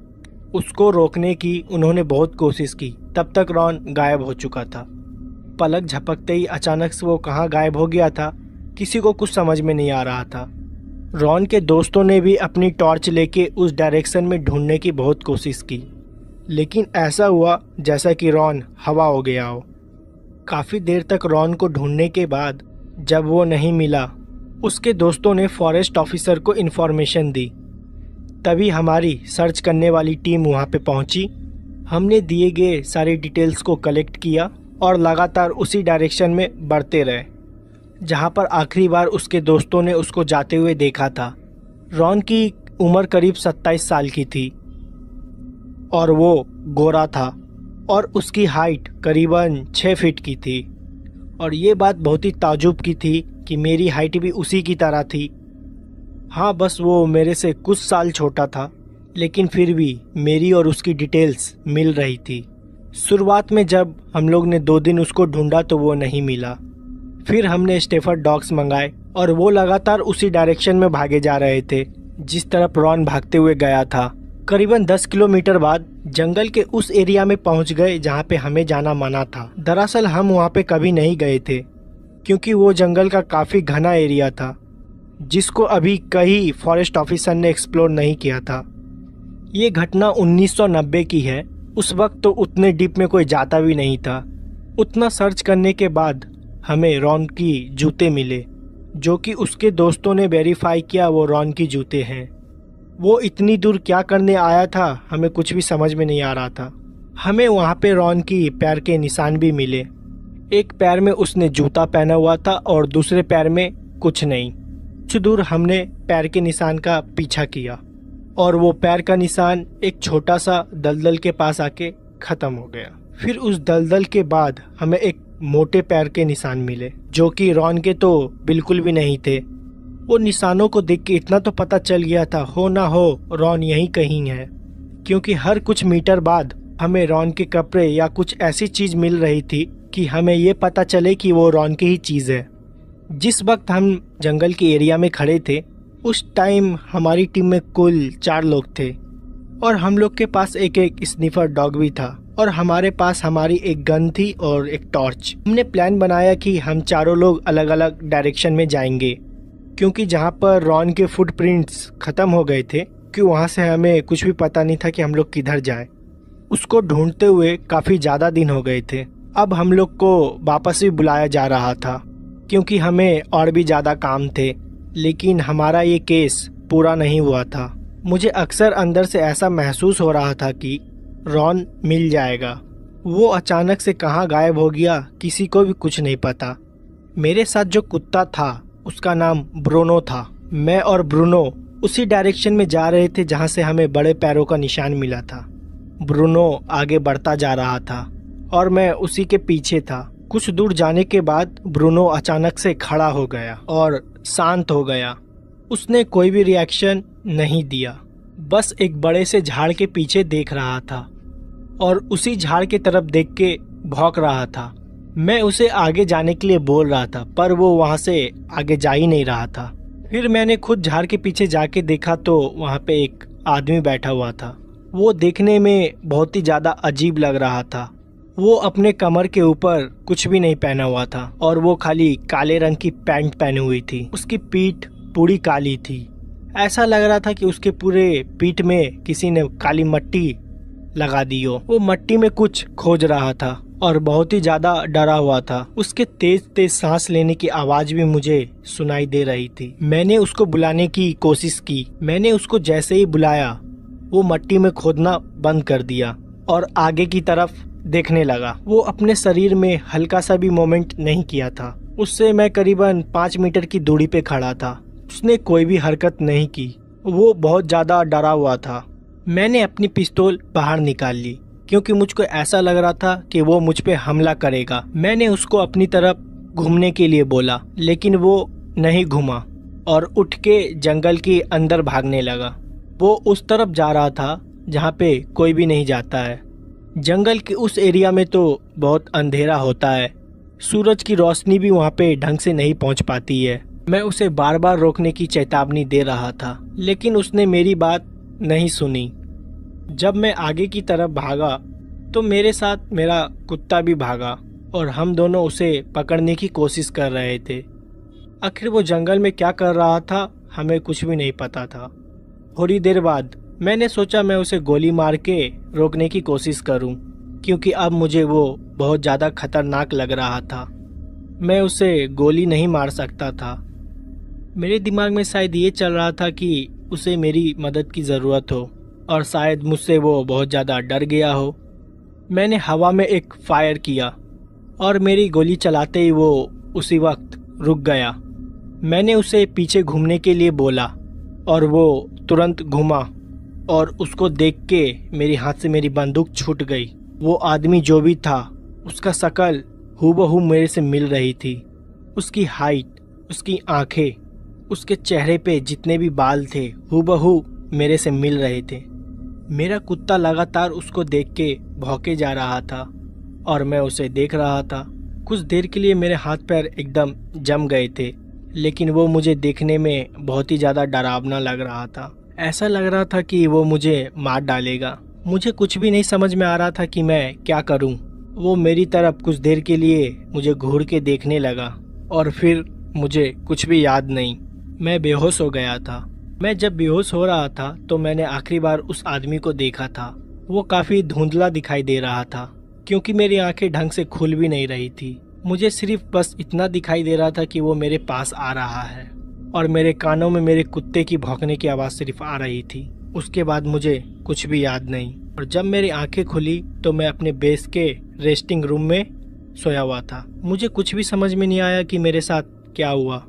उसको रोकने की उन्होंने बहुत कोशिश की, तब तक रॉन गायब हो चुका था। पलक झपकते ही अचानक से वो कहाँ गायब हो गया था किसी को कुछ समझ में नहीं आ रहा था। रॉन के दोस्तों ने भी अपनी टॉर्च लेके उस डायरेक्शन में ढूंढने की बहुत कोशिश की, लेकिन ऐसा हुआ जैसा कि रॉन हवा हो गया हो। काफ़ी देर तक रॉन को ढूंढने के बाद जब वो नहीं मिला उसके दोस्तों ने फॉरेस्ट ऑफिसर को इन्फॉर्मेशन दी। तभी हमारी सर्च करने वाली टीम वहाँ पे पहुँची। हमने दिए गए सारे डिटेल्स को कलेक्ट किया और लगातार उसी डायरेक्शन में बढ़ते रहे जहाँ पर आखिरी बार उसके दोस्तों ने उसको जाते हुए देखा था। रॉन की उम्र करीब 27 साल की थी और वो गोरा था और उसकी हाइट करीबन 6 फीट की थी। और ये बात बहुत ही ताज्जुब की थी कि मेरी हाइट भी उसी की तरह थी। हाँ, बस वो मेरे से कुछ साल छोटा था, लेकिन फिर भी मेरी और उसकी डिटेल्स मिल रही थी। शुरुआत में जब हम लोग ने 2 दिन उसको ढूंढा तो वो नहीं मिला। फिर हमने स्टेफर्ड डॉग्स मंगाए और वो लगातार उसी डायरेक्शन में भागे जा रहे थे जिस तरफ रॉन भागते हुए गया था। करीबन 10 किलोमीटर बाद जंगल के उस एरिया में पहुंच गए जहां पे हमें जाना मना था। दरअसल हम वहां पे कभी नहीं गए थे क्योंकि वो जंगल का काफ़ी घना एरिया था जिसको अभी कई फॉरेस्ट ऑफिसर ने एक्सप्लोर नहीं किया था। ये घटना 1990 की है। उस वक्त तो उतने डीप में कोई जाता भी नहीं था। उतना सर्च करने के बाद हमें रॉन की जूते मिले जो कि उसके दोस्तों ने वेरीफाई किया वो रॉन की जूते हैं। वो इतनी दूर क्या करने आया था हमें कुछ भी समझ में नहीं आ रहा था। हमें वहाँ पे रॉन की पैर के निशान भी मिले। एक पैर में उसने जूता पहना हुआ था और दूसरे पैर में कुछ नहीं। कुछ दूर हमने पैर के निशान का पीछा किया और वो पैर का निशान एक छोटा सा दलदल के पास आके ख़त्म हो गया। फिर उस दलदल के बाद हमें एक मोटे पैर के निशान मिले जो कि रॉन के तो बिल्कुल भी नहीं थे। वो निशानों को देख के इतना तो पता चल गया था हो ना हो रॉन यहीं कहीं है, क्योंकि हर कुछ मीटर बाद हमें रॉन के कपड़े या कुछ ऐसी चीज़ मिल रही थी कि हमें ये पता चले कि वो रॉन की ही चीज़ है। जिस वक्त हम जंगल के एरिया में खड़े थे उस टाइम हमारी टीम में कुल 4 लोग थे और हम लोग के पास एक स्निफर डॉग भी था और हमारे पास हमारी एक गन थी और एक टॉर्च। हमने प्लान बनाया कि हम चारों लोग अलग अलग डायरेक्शन में जाएंगे क्योंकि जहाँ पर रॉन के फुटप्रिंट्स ख़त्म हो गए थे कि वहाँ से हमें कुछ भी पता नहीं था कि हम लोग किधर जाए। उसको ढूंढते हुए काफ़ी ज़्यादा दिन हो गए थे। अब हम लोग को वापस भी बुलाया जा रहा था क्योंकि हमें और भी ज़्यादा काम थे, लेकिन हमारा ये केस पूरा नहीं हुआ था। मुझे अक्सर अंदर से ऐसा महसूस हो रहा था कि रॉन मिल जाएगा। वो अचानक से कहाँ गायब हो गया किसी को भी कुछ नहीं पता। मेरे साथ जो कुत्ता था उसका नाम ब्रूनो था। मैं और ब्रूनो उसी डायरेक्शन में जा रहे थे जहाँ से हमें बड़े पैरों का निशान मिला था। ब्रूनो आगे बढ़ता जा रहा था और मैं उसी के पीछे था। कुछ दूर जाने के बाद ब्रूनो अचानक से खड़ा हो गया और शांत हो गया। उसने कोई भी रिएक्शन नहीं दिया, बस एक बड़े से झाड़ के पीछे देख रहा था और उसी झाड़ की तरफ देख के भौंक रहा था। मैं उसे आगे जाने के लिए बोल रहा था पर वो वहाँ से आगे जा ही नहीं रहा था। फिर मैंने खुद झाड़ के पीछे जाके देखा तो वहाँ पे एक आदमी बैठा हुआ था। वो देखने में बहुत ही ज़्यादा अजीब लग रहा था। वो अपने कमर के ऊपर कुछ भी नहीं पहना हुआ था और वो खाली काले रंग की पैंट पहनी हुई थी। उसकी पीठ पूरी काली थी। ऐसा लग रहा था कि उसके पूरे पीठ में किसी ने काली मट्टी लगा दी हो। वो मट्टी में कुछ खोज रहा था और बहुत ही ज़्यादा डरा हुआ था। उसके तेज तेज सांस लेने की आवाज़ भी मुझे सुनाई दे रही थी। मैंने उसको बुलाने की कोशिश की। मैंने उसको जैसे ही बुलाया वो मट्टी में खोदना बंद कर दिया और आगे की तरफ देखने लगा। वो अपने शरीर में हल्का सा भी मूवमेंट नहीं किया था। उससे मैं करीबन 5 मीटर की दूरी पे खड़ा था। उसने कोई भी हरकत नहीं की। वो बहुत ज़्यादा डरा हुआ था। मैंने अपनी पिस्तौल बाहर निकाल ली क्योंकि मुझको ऐसा लग रहा था कि वो मुझ पे हमला करेगा। मैंने उसको अपनी तरफ घूमने के लिए बोला लेकिन वो नहीं घूमा और उठ के जंगल के अंदर भागने लगा। वो उस तरफ जा रहा था जहाँ पे कोई भी नहीं जाता है। जंगल के उस एरिया में तो बहुत अंधेरा होता है। सूरज की रोशनी भी वहाँ पे ढंग से नहीं पहुँच पाती है। मैं उसे बार बार रोकने की चेतावनी दे रहा था लेकिन उसने मेरी बात नहीं सुनी। जब मैं आगे की तरफ भागा तो मेरे साथ मेरा कुत्ता भी भागा और हम दोनों उसे पकड़ने की कोशिश कर रहे थे। आखिर वो जंगल में क्या कर रहा था हमें कुछ भी नहीं पता था। थोड़ी देर बाद मैंने सोचा मैं उसे गोली मार के रोकने की कोशिश करूं, क्योंकि अब मुझे वो बहुत ज़्यादा खतरनाक लग रहा था। मैं उसे गोली नहीं मार सकता था। मेरे दिमाग में शायद ये चल रहा था कि उसे मेरी मदद की ज़रूरत हो और शायद मुझसे वो बहुत ज़्यादा डर गया हो। मैंने हवा में एक फायर किया और मेरी गोली चलाते ही वो उसी वक्त रुक गया। मैंने उसे पीछे घूमने के लिए बोला और वो तुरंत घूमा और उसको देख के मेरे हाथ से मेरी बंदूक छूट गई। वो आदमी जो भी था उसका शक्ल हूबहू मेरे से मिल रही थी। उसकी हाइट, उसकी आंखें, उसके चेहरे पे जितने भी बाल थे हूबहू मेरे से मिल रहे थे। मेरा कुत्ता लगातार उसको देख के भौंके जा रहा था और मैं उसे देख रहा था। कुछ देर के लिए मेरे हाथ पैर एकदम जम गए थे, लेकिन वो मुझे देखने में बहुत ही ज़्यादा डरावना लग रहा था। ऐसा लग रहा था कि वो मुझे मार डालेगा। मुझे कुछ भी नहीं समझ में आ रहा था कि मैं क्या करूं। वो मेरी तरफ कुछ देर के लिए मुझे घूर के देखने लगा और फिर मुझे कुछ भी याद नहीं। मैं बेहोश हो गया था। मैं जब बेहोश हो रहा था तो मैंने आखिरी बार उस आदमी को देखा था। वो काफ़ी धुंधला दिखाई दे रहा था क्योंकि मेरी आंखें ढंग से खुल भी नहीं रही थी। मुझे सिर्फ बस इतना दिखाई दे रहा था कि वो मेरे पास आ रहा है और मेरे कानों में मेरे कुत्ते की भौंकने की आवाज़ सिर्फ आ रही थी। उसके बाद मुझे कुछ भी याद नहीं। और जब मेरी आंखें खुली तो मैं अपने बेस के रेस्टिंग रूम में सोया हुआ था। मुझे कुछ भी समझ में नहीं आया कि मेरे साथ क्या हुआ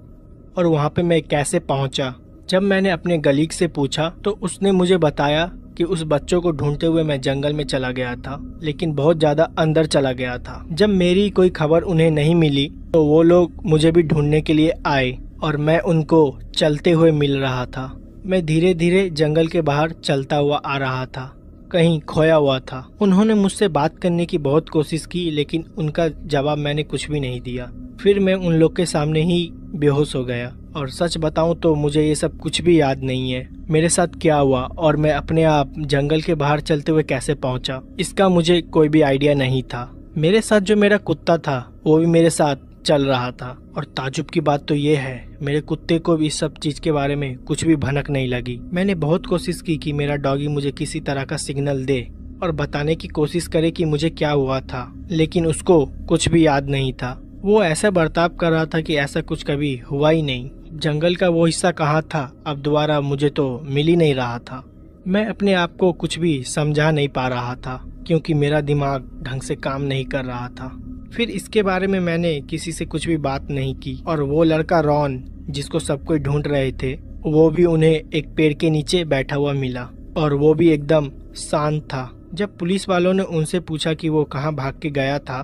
और वहाँ पे मैं कैसे पहुँचा। जब मैंने अपने कलीग से पूछा तो उसने मुझे बताया कि उस बच्चों को ढूंढते हुए मैं जंगल में चला गया था, लेकिन बहुत ज़्यादा अंदर चला गया था। जब मेरी कोई खबर उन्हें नहीं मिली तो वो लोग मुझे भी ढूंढने के लिए आए और मैं उनको चलते हुए मिल रहा था। मैं धीरे धीरे जंगल के बाहर चलता हुआ आ रहा था, कहीं खोया हुआ था। उन्होंने मुझसे बात करने की बहुत कोशिश की, लेकिन उनका जवाब मैंने कुछ भी नहीं दिया। फिर मैं उन लोग के सामने ही बेहोश हो गया और सच बताऊं तो मुझे ये सब कुछ भी याद नहीं है। मेरे साथ क्या हुआ और मैं अपने आप जंगल के बाहर चलते हुए कैसे पहुंचा, इसका मुझे कोई भी आइडिया नहीं था। मेरे साथ जो मेरा कुत्ता था वो भी मेरे साथ चल रहा था और ताजुब की बात तो ये है मेरे कुत्ते को भी इस सब चीज के बारे में कुछ भी भनक नहीं लगी। मैंने बहुत कोशिश की कि मेरा डॉगी मुझे किसी तरह का सिग्नल दे और बताने की कोशिश करे कि मुझे क्या हुआ था, लेकिन उसको कुछ भी याद नहीं था। वो ऐसा बर्ताव कर रहा था कि ऐसा कुछ कभी हुआ ही नहीं। जंगल का वो हिस्सा कहाँ था अब दोबारा मुझे तो मिल ही नहीं रहा था। मैं अपने आप को कुछ भी समझा नहीं पा रहा था क्योंकि मेरा दिमाग ढंग से काम नहीं कर रहा था। फिर इसके बारे में मैंने किसी से कुछ भी बात नहीं की और वो लड़का रॉन जिसको सब कोई ढूंढ रहे थे वो भी उन्हें एक पेड़ के नीचे बैठा हुआ मिला और वो भी एकदम शांत था। जब पुलिस वालों ने उनसे पूछा कि वो कहाँ भाग के गया था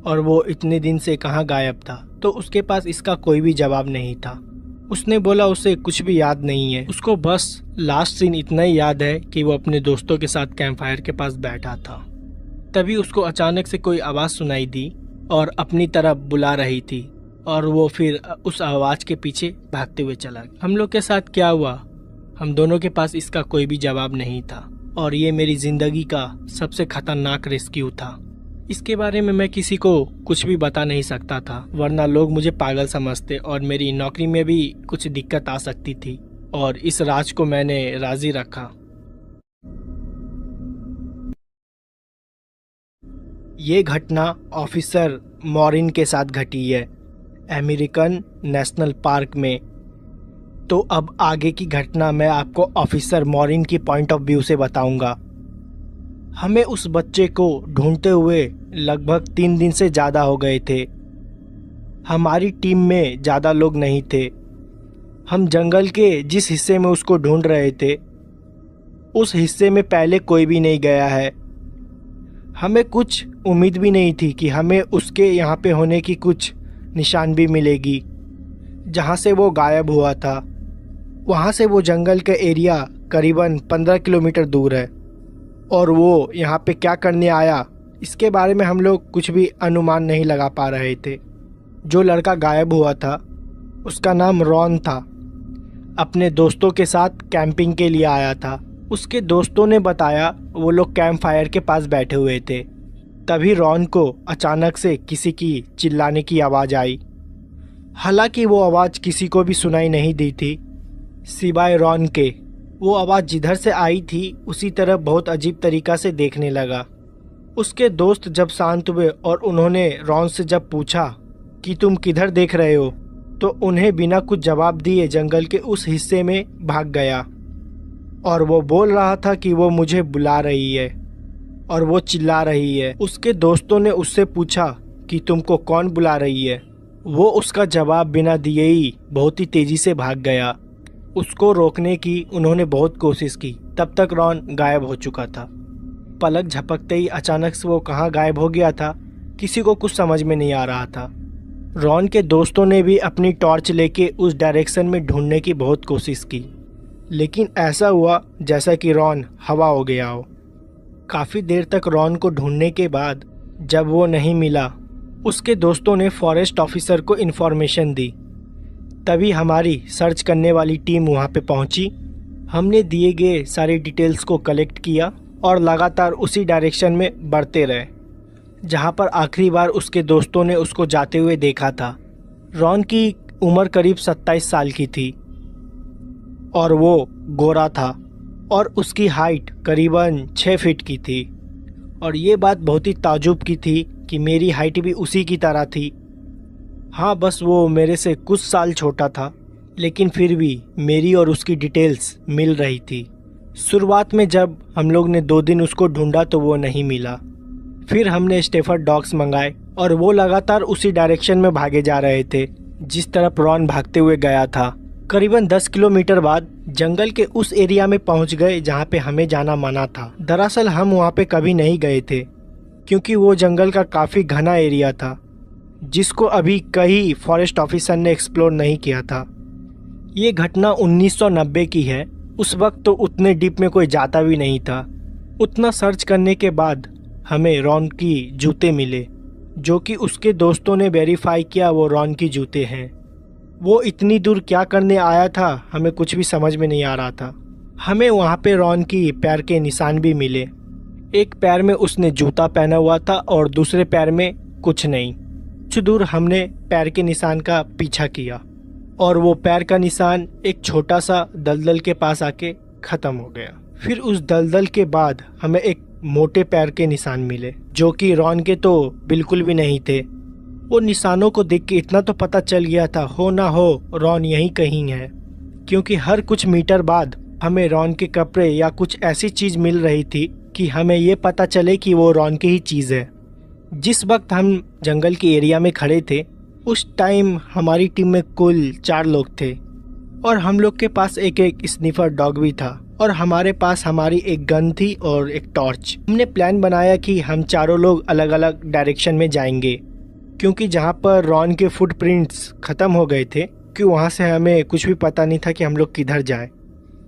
और वो इतने दिन से कहाँ गायब था तो उसके पास इसका कोई भी जवाब नहीं था। उसने बोला उसे कुछ भी याद नहीं है, उसको बस लास्ट सीन इतना ही याद है कि वो अपने दोस्तों के साथ कैंप फायर के पास बैठा था। तभी उसको अचानक से कोई आवाज़ सुनाई दी और अपनी तरफ बुला रही थी और वो फिर उस आवाज़ के पीछे भागते हुए चला गया। हम लोग के साथ क्या हुआ, हम दोनों के पास इसका कोई भी जवाब नहीं था और ये मेरी ज़िंदगी का सबसे खतरनाक रेस्क्यू था। इसके बारे में मैं किसी को कुछ भी बता नहीं सकता था, वरना लोग मुझे पागल समझते और मेरी नौकरी में भी कुछ दिक्कत आ सकती थी और इस राज को मैंने राजी रखा। ये घटना ऑफिसर मॉरिन के साथ घटी है अमेरिकन नेशनल पार्क में। तो अब आगे की घटना मैं आपको ऑफिसर मॉरिन की पॉइंट ऑफ व्यू से बताऊंगा। हमें उस बच्चे को ढूंढते हुए लगभग 3 दिन से ज़्यादा हो गए थे। हमारी टीम में ज़्यादा लोग नहीं थे। हम जंगल के जिस हिस्से में उसको ढूंढ रहे थे उस हिस्से में पहले कोई भी नहीं गया है। हमें कुछ उम्मीद भी नहीं थी कि हमें उसके यहाँ पे होने की कुछ निशान भी मिलेगी। जहाँ से वो गायब हुआ था वहाँ से वो जंगल का एरिया करीबन 15 किलोमीटर दूर है और वो यहाँ पे क्या करने आया इसके बारे में हम लोग कुछ भी अनुमान नहीं लगा पा रहे थे। जो लड़का गायब हुआ था उसका नाम रॉन था। अपने दोस्तों के साथ कैंपिंग के लिए आया था। उसके दोस्तों ने बताया वो लोग कैंप फायर के पास बैठे हुए थे। तभी रॉन को अचानक से किसी की चिल्लाने की आवाज़ आई। हालांकि वो आवाज़ किसी को भी सुनाई नहीं दी थी सिवाय रॉन के। वो आवाज़ जिधर से आई थी उसी तरफ बहुत अजीब तरीक़ा से देखने लगा। उसके दोस्त जब शांत हुए और उन्होंने रॉन से जब पूछा कि तुम किधर देख रहे हो तो उन्हें बिना कुछ जवाब दिए जंगल के उस हिस्से में भाग गया और वो बोल रहा था कि वो मुझे बुला रही है और वो चिल्ला रही है। उसके दोस्तों ने उससे पूछा कि तुमको कौन बुला रही है। वो उसका जवाब बिना दिए ही बहुत ही तेज़ी से भाग गया। उसको रोकने की उन्होंने बहुत कोशिश की, तब तक रॉन गायब हो चुका था। पलक झपकते ही अचानक से वो कहाँ गायब हो गया था, किसी को कुछ समझ में नहीं आ रहा था। रॉन के दोस्तों ने भी अपनी टॉर्च लेके उस डायरेक्शन में ढूंढने की बहुत कोशिश की, लेकिन ऐसा हुआ जैसा कि रॉन हवा हो गया हो। काफ़ी देर तक रॉन को ढूंढने के बाद जब वो नहीं मिला, उसके दोस्तों ने फॉरेस्ट ऑफिसर को इन्फॉर्मेशन दी। तभी हमारी सर्च करने वाली टीम वहाँ पे पहुँची। हमने दिए गए सारी डिटेल्स को कलेक्ट किया और लगातार उसी डायरेक्शन में बढ़ते रहे जहाँ पर आखिरी बार उसके दोस्तों ने उसको जाते हुए देखा था। रॉन की उम्र करीब 27 साल की थी और वो गोरा था और उसकी हाइट करीबन 6 फीट की थी। और ये बात बहुत ही ताजुब की थी कि मेरी हाइट भी उसी की तरह थी। हाँ, बस वो मेरे से कुछ साल छोटा था, लेकिन फिर भी मेरी और उसकी डिटेल्स मिल रही थी। शुरुआत में जब हम लोग ने 2 दिन उसको ढूंढा तो वो नहीं मिला। फिर हमने स्टेफर्ड डॉग्स मंगाए और वो लगातार उसी डायरेक्शन में भागे जा रहे थे जिस तरफ रॉन भागते हुए गया था। करीबन 10 किलोमीटर बाद जंगल के उस एरिया में पहुंच गए जहां पे हमें जाना मना था। दरअसल हम वहां पे कभी नहीं गए थे क्योंकि वो जंगल का काफ़ी घना एरिया था जिसको अभी कई फॉरेस्ट ऑफिसर ने एक्सप्लोर नहीं किया था। ये घटना 1990 की है। उस वक्त तो उतने डीप में कोई जाता भी नहीं था। उतना सर्च करने के बाद हमें रॉन की जूते मिले, जो कि उसके दोस्तों ने वेरीफाई किया वो रॉन की जूते हैं। वो इतनी दूर क्या करने आया था, हमें कुछ भी समझ में नहीं आ रहा था। हमें वहाँ पे रॉन की पैर के निशान भी मिले। एक पैर में उसने जूता पहना हुआ था और दूसरे पैर में कुछ नहीं। कुछ दूर हमने पैर के निशान का पीछा किया और वो पैर का निशान एक छोटा सा दलदल के पास आके ख़त्म हो गया। फिर उस दलदल के बाद हमें एक मोटे पैर के निशान मिले जो कि रॉन के तो बिल्कुल भी नहीं थे। वो निशानों को देख के इतना तो पता चल गया था हो ना हो रॉन यहीं कहीं है, क्योंकि हर कुछ मीटर बाद हमें रॉन के कपड़े या कुछ ऐसी चीज़ मिल रही थी कि हमें ये पता चले कि वो रॉन की ही चीज़ है। जिस वक्त हम जंगल के एरिया में खड़े थे उस टाइम हमारी टीम में कुल 4 लोग थे और हम लोग के पास एक स्निफर डॉग भी था और हमारे पास हमारी एक गन थी और एक टॉर्च। हमने प्लान बनाया कि हम चारों लोग अलग अलग डायरेक्शन में जाएंगे, क्योंकि जहाँ पर रॉन के फुटप्रिंट्स ख़त्म हो गए थे कि वहाँ से हमें कुछ भी पता नहीं था कि हम लोग किधर जाएं।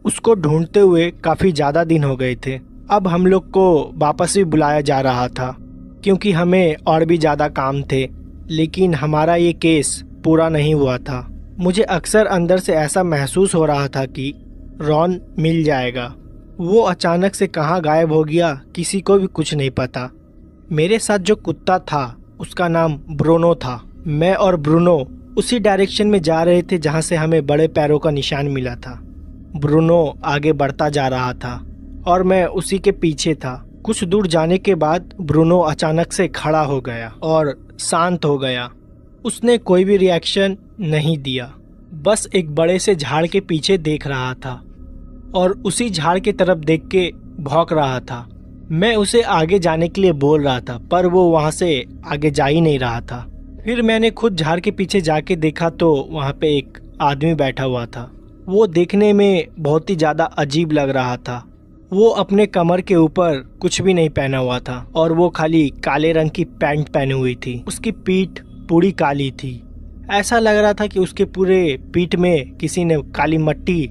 उसको ढूंढते हुए काफ़ी ज़्यादा दिन हो गए थे। अब हम लोग को वापस भी बुलाया जा रहा था क्योंकि हमें और भी ज़्यादा काम थे, लेकिन हमारा ये केस पूरा नहीं हुआ था। मुझे अक्सर अंदर से ऐसा महसूस हो रहा था कि रॉन मिल जाएगा। वो अचानक से कहाँ गायब हो गया किसी को भी कुछ नहीं पता। मेरे साथ जो कुत्ता था उसका नाम ब्रूनो था। मैं और ब्रूनो उसी डायरेक्शन में जा रहे थे जहाँ से हमें बड़े पैरों का निशान मिला था। ब्रूनो आगे बढ़ता जा रहा था और मैं उसी के पीछे था। कुछ दूर जाने के बाद ब्रूनो अचानक से खड़ा हो गया और शांत हो गया। उसने कोई भी रिएक्शन नहीं दिया, बस एक बड़े से झाड़ के पीछे देख रहा था और उसी झाड़ की तरफ देख के भौंक रहा था। मैं उसे आगे जाने के लिए बोल रहा था पर वो वहाँ से आगे जा ही नहीं रहा था। फिर मैंने खुद झाड़ के पीछे जाके देखा तो वहाँ पे एक आदमी बैठा हुआ था। वो देखने में बहुत ही ज़्यादा अजीब लग रहा था। वो अपने कमर के ऊपर कुछ भी नहीं पहना हुआ था और वो खाली काले रंग की पैंट पहनी हुई थी। उसकी पीठ पूरी काली थी। ऐसा लग रहा था कि उसके पूरे पीठ में किसी ने काली मट्टी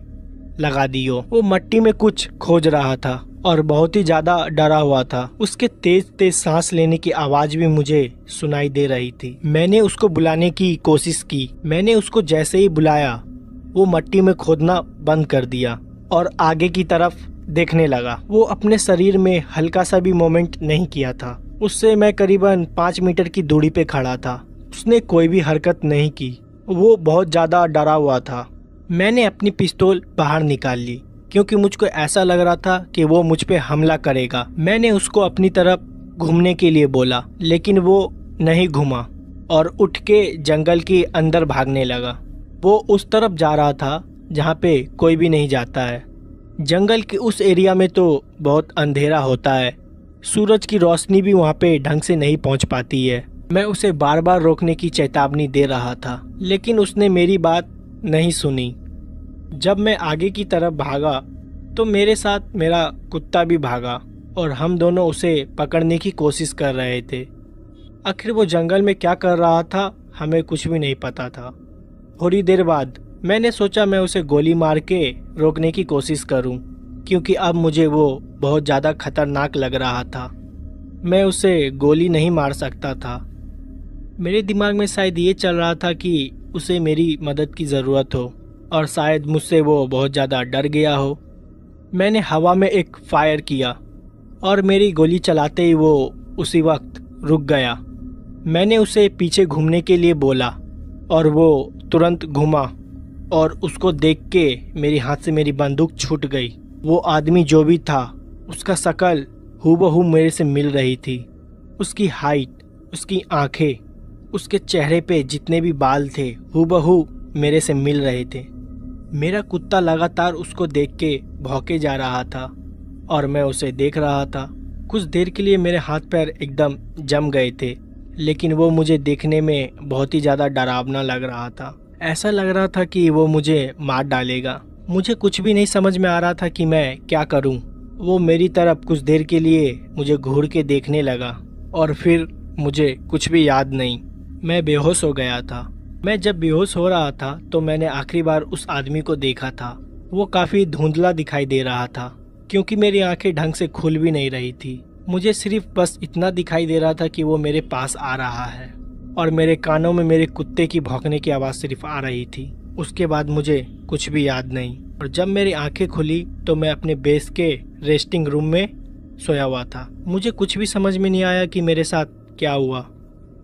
लगा दी हो। वो मट्टी में कुछ खोज रहा था और बहुत ही ज़्यादा डरा हुआ था। उसके तेज तेज सांस लेने की आवाज़ भी मुझे सुनाई दे रही थी। मैंने उसको बुलाने की कोशिश की। मैंने उसको जैसे ही बुलाया वो मट्टी में खोदना बंद कर दिया और आगे की तरफ देखने लगा। वो अपने शरीर में हल्का सा भी मूवमेंट नहीं किया था। उससे मैं करीबन 5 मीटर की दूरी पे खड़ा था। उसने कोई भी हरकत नहीं की। वो बहुत ज़्यादा डरा हुआ था। मैंने अपनी पिस्तौल बाहर निकाल ली क्योंकि मुझको ऐसा लग रहा था कि वो मुझ पे हमला करेगा। मैंने उसको अपनी तरफ घूमने के लिए बोला, लेकिन वो नहीं घूमा और उठ के जंगल के अंदर भागने लगा। वो उस तरफ जा रहा था जहाँ पे कोई भी नहीं जाता है। जंगल के उस एरिया में तो बहुत अंधेरा होता है। सूरज की रोशनी भी वहाँ पे ढंग से नहीं पहुँच पाती है। मैं उसे बार बार रोकने की चेतावनी दे रहा था, लेकिन उसने मेरी बात नहीं सुनी। जब मैं आगे की तरफ भागा तो मेरे साथ मेरा कुत्ता भी भागा और हम दोनों उसे पकड़ने की कोशिश कर रहे थे। आखिर वो जंगल में क्या कर रहा था हमें कुछ भी नहीं पता था। थोड़ी देर बाद मैंने सोचा मैं उसे गोली मार के रोकने की कोशिश करूं, क्योंकि अब मुझे वो बहुत ज़्यादा खतरनाक लग रहा था। मैं उसे गोली नहीं मार सकता था। मेरे दिमाग में शायद ये चल रहा था कि उसे मेरी मदद की ज़रूरत हो और शायद मुझसे वो बहुत ज़्यादा डर गया हो। मैंने हवा में एक फायर किया और मेरी गोली चलाते ही वो उसी वक्त रुक गया। मैंने उसे पीछे घूमने के लिए बोला और वो तुरंत घूमा और उसको देख के मेरे हाथ से मेरी बंदूक छूट गई। वो आदमी जो भी था उसका शक्ल हूबहू मेरे से मिल रही थी। उसकी हाइट, उसकी आंखें, उसके चेहरे पे जितने भी बाल थे हूबहू मेरे से मिल रहे थे। मेरा कुत्ता लगातार उसको देख के भौंके जा रहा था और मैं उसे देख रहा था। कुछ देर के लिए मेरे हाथ पैर एकदम जम गए थे, लेकिन वो मुझे देखने में बहुत ही ज़्यादा डरावना लग रहा था। ऐसा लग रहा था कि वो मुझे मार डालेगा। मुझे कुछ भी नहीं समझ में आ रहा था कि मैं क्या करूं। वो मेरी तरफ कुछ देर के लिए मुझे घूर के देखने लगा और फिर मुझे कुछ भी याद नहीं। मैं बेहोश हो गया था। मैं जब बेहोश हो रहा था तो मैंने आखिरी बार उस आदमी को देखा था। वो काफ़ी धुंधला दिखाई दे रहा था क्योंकि मेरी आंखें ढंग से खुल भी नहीं रही थी। मुझे सिर्फ बस इतना दिखाई दे रहा था कि वो मेरे पास आ रहा है और मेरे कानों में मेरे कुत्ते की भौंकने की आवाज़ सिर्फ आ रही थी। उसके बाद मुझे कुछ भी याद नहीं और जब मेरी आंखें खुली तो मैं अपने बेस के रेस्टिंग रूम में सोया हुआ था। मुझे कुछ भी समझ में नहीं आया कि मेरे साथ क्या हुआ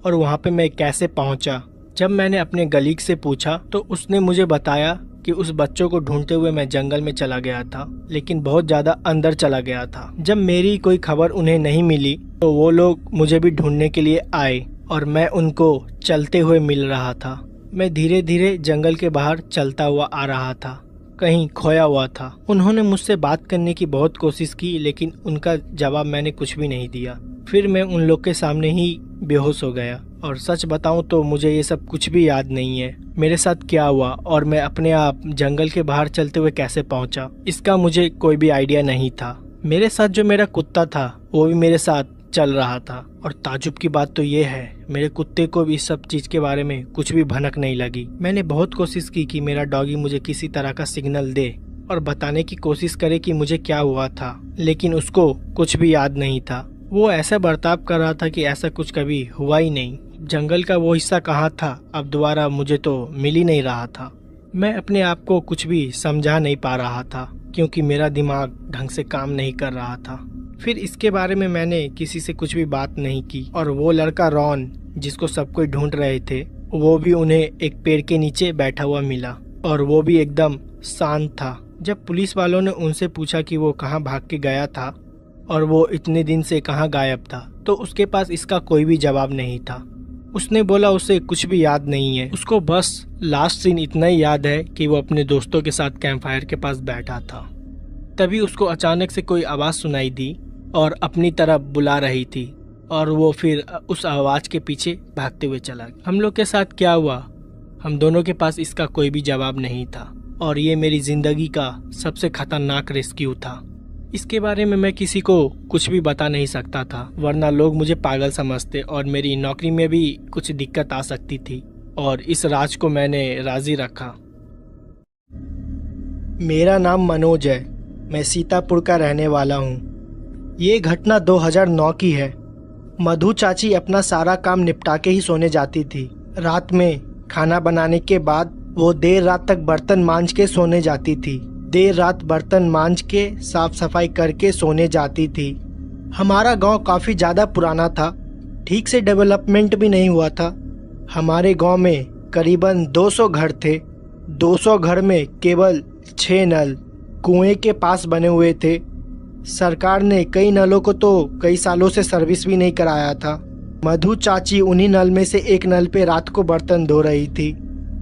और वहाँ पे मैं कैसे पहुँचा। जब मैंने अपने गलीग से पूछा तो उसने मुझे बताया कि उस बच्चों को ढूंढते हुए मैं जंगल में चला गया था, लेकिन बहुत ज़्यादा अंदर चला गया था। जब मेरी कोई खबर उन्हें नहीं मिली तो वो लोग मुझे भी ढूंढने के लिए आए और मैं उनको चलते हुए मिल रहा था। मैं धीरे धीरे जंगल के बाहर चलता हुआ आ रहा था, कहीं खोया हुआ था। उन्होंने मुझसे बात करने की बहुत कोशिश की, लेकिन उनका जवाब मैंने कुछ भी नहीं दिया। फिर मैं उन लोग के सामने ही बेहोश हो गया और सच बताऊं तो मुझे ये सब कुछ भी याद नहीं है। मेरे साथ क्या हुआ और मैं अपने आप जंगल के बाहर चलते हुए कैसे पहुंचा, इसका मुझे कोई भी आइडिया नहीं था। मेरे साथ जो मेरा कुत्ता था वो भी मेरे साथ चल रहा था और ताजुब की बात तो ये है मेरे कुत्ते को भी इस सब चीज के बारे में कुछ भी भनक नहीं लगी। मैंने बहुत कोशिश की कि मेरा डॉगी मुझे किसी तरह का सिग्नल दे और बताने की कोशिश करे कि मुझे क्या हुआ था, लेकिन उसको कुछ भी याद नहीं था। वो ऐसा बर्ताव कर रहा था कि ऐसा कुछ कभी हुआ ही नहीं। जंगल का वो हिस्सा कहाँ था अब दोबारा मुझे तो मिल ही नहीं रहा था। मैं अपने आप को कुछ भी समझा नहीं पा रहा था क्योंकि मेरा दिमाग ढंग से काम नहीं कर रहा था। फिर इसके बारे में मैंने किसी से कुछ भी बात नहीं की और वो लड़का रॉन जिसको सब कोई ढूंढ रहे थे वो भी उन्हें एक पेड़ के नीचे बैठा हुआ मिला और वो भी एकदम शांत था। जब पुलिस वालों ने उनसे पूछा कि वो कहाँ भाग के गया था और वो इतने दिन से कहाँ गायब था तो उसके पास इसका कोई भी जवाब नहीं था। उसने बोला उसे कुछ भी याद नहीं है, उसको बस लास्ट सीन इतना ही याद है कि वो अपने दोस्तों के साथ कैंप फायर के पास बैठा था। तभी उसको अचानक से कोई आवाज़ सुनाई दी और अपनी तरफ बुला रही थी और वो फिर उस आवाज़ के पीछे भागते हुए चला गया। हम लोग के साथ क्या हुआ, हम दोनों के पास इसका कोई भी जवाब नहीं था और ये मेरी ज़िंदगी का सबसे खतरनाक रेस्क्यू था। इसके बारे में मैं किसी को कुछ भी बता नहीं सकता था, वरना लोग मुझे पागल समझते और मेरी नौकरी में भी कुछ दिक्कत आ सकती थी और इस राज को मैंने राजी रखा। मेरा नाम मनोज है, मैं सीतापुर का रहने वाला हूँ। ये घटना 2009 की है। मधु चाची अपना सारा काम निपटा के ही सोने जाती थी। रात में खाना बनाने के बाद वो देर रात तक बर्तन मांज के सोने जाती थी। देर रात बर्तन मांज के साफ सफाई करके सोने जाती थी। हमारा गांव काफ़ी ज़्यादा पुराना था, ठीक से डेवलपमेंट भी नहीं हुआ था। हमारे गांव में करीबन 200 घर थे। 200 घर में केवल 6 नल कुएं के पास बने हुए थे। सरकार ने कई नलों को तो कई सालों से सर्विस भी नहीं कराया था। मधु चाची उन्हीं नल में से एक नल पे रात को बर्तन धो रही थी।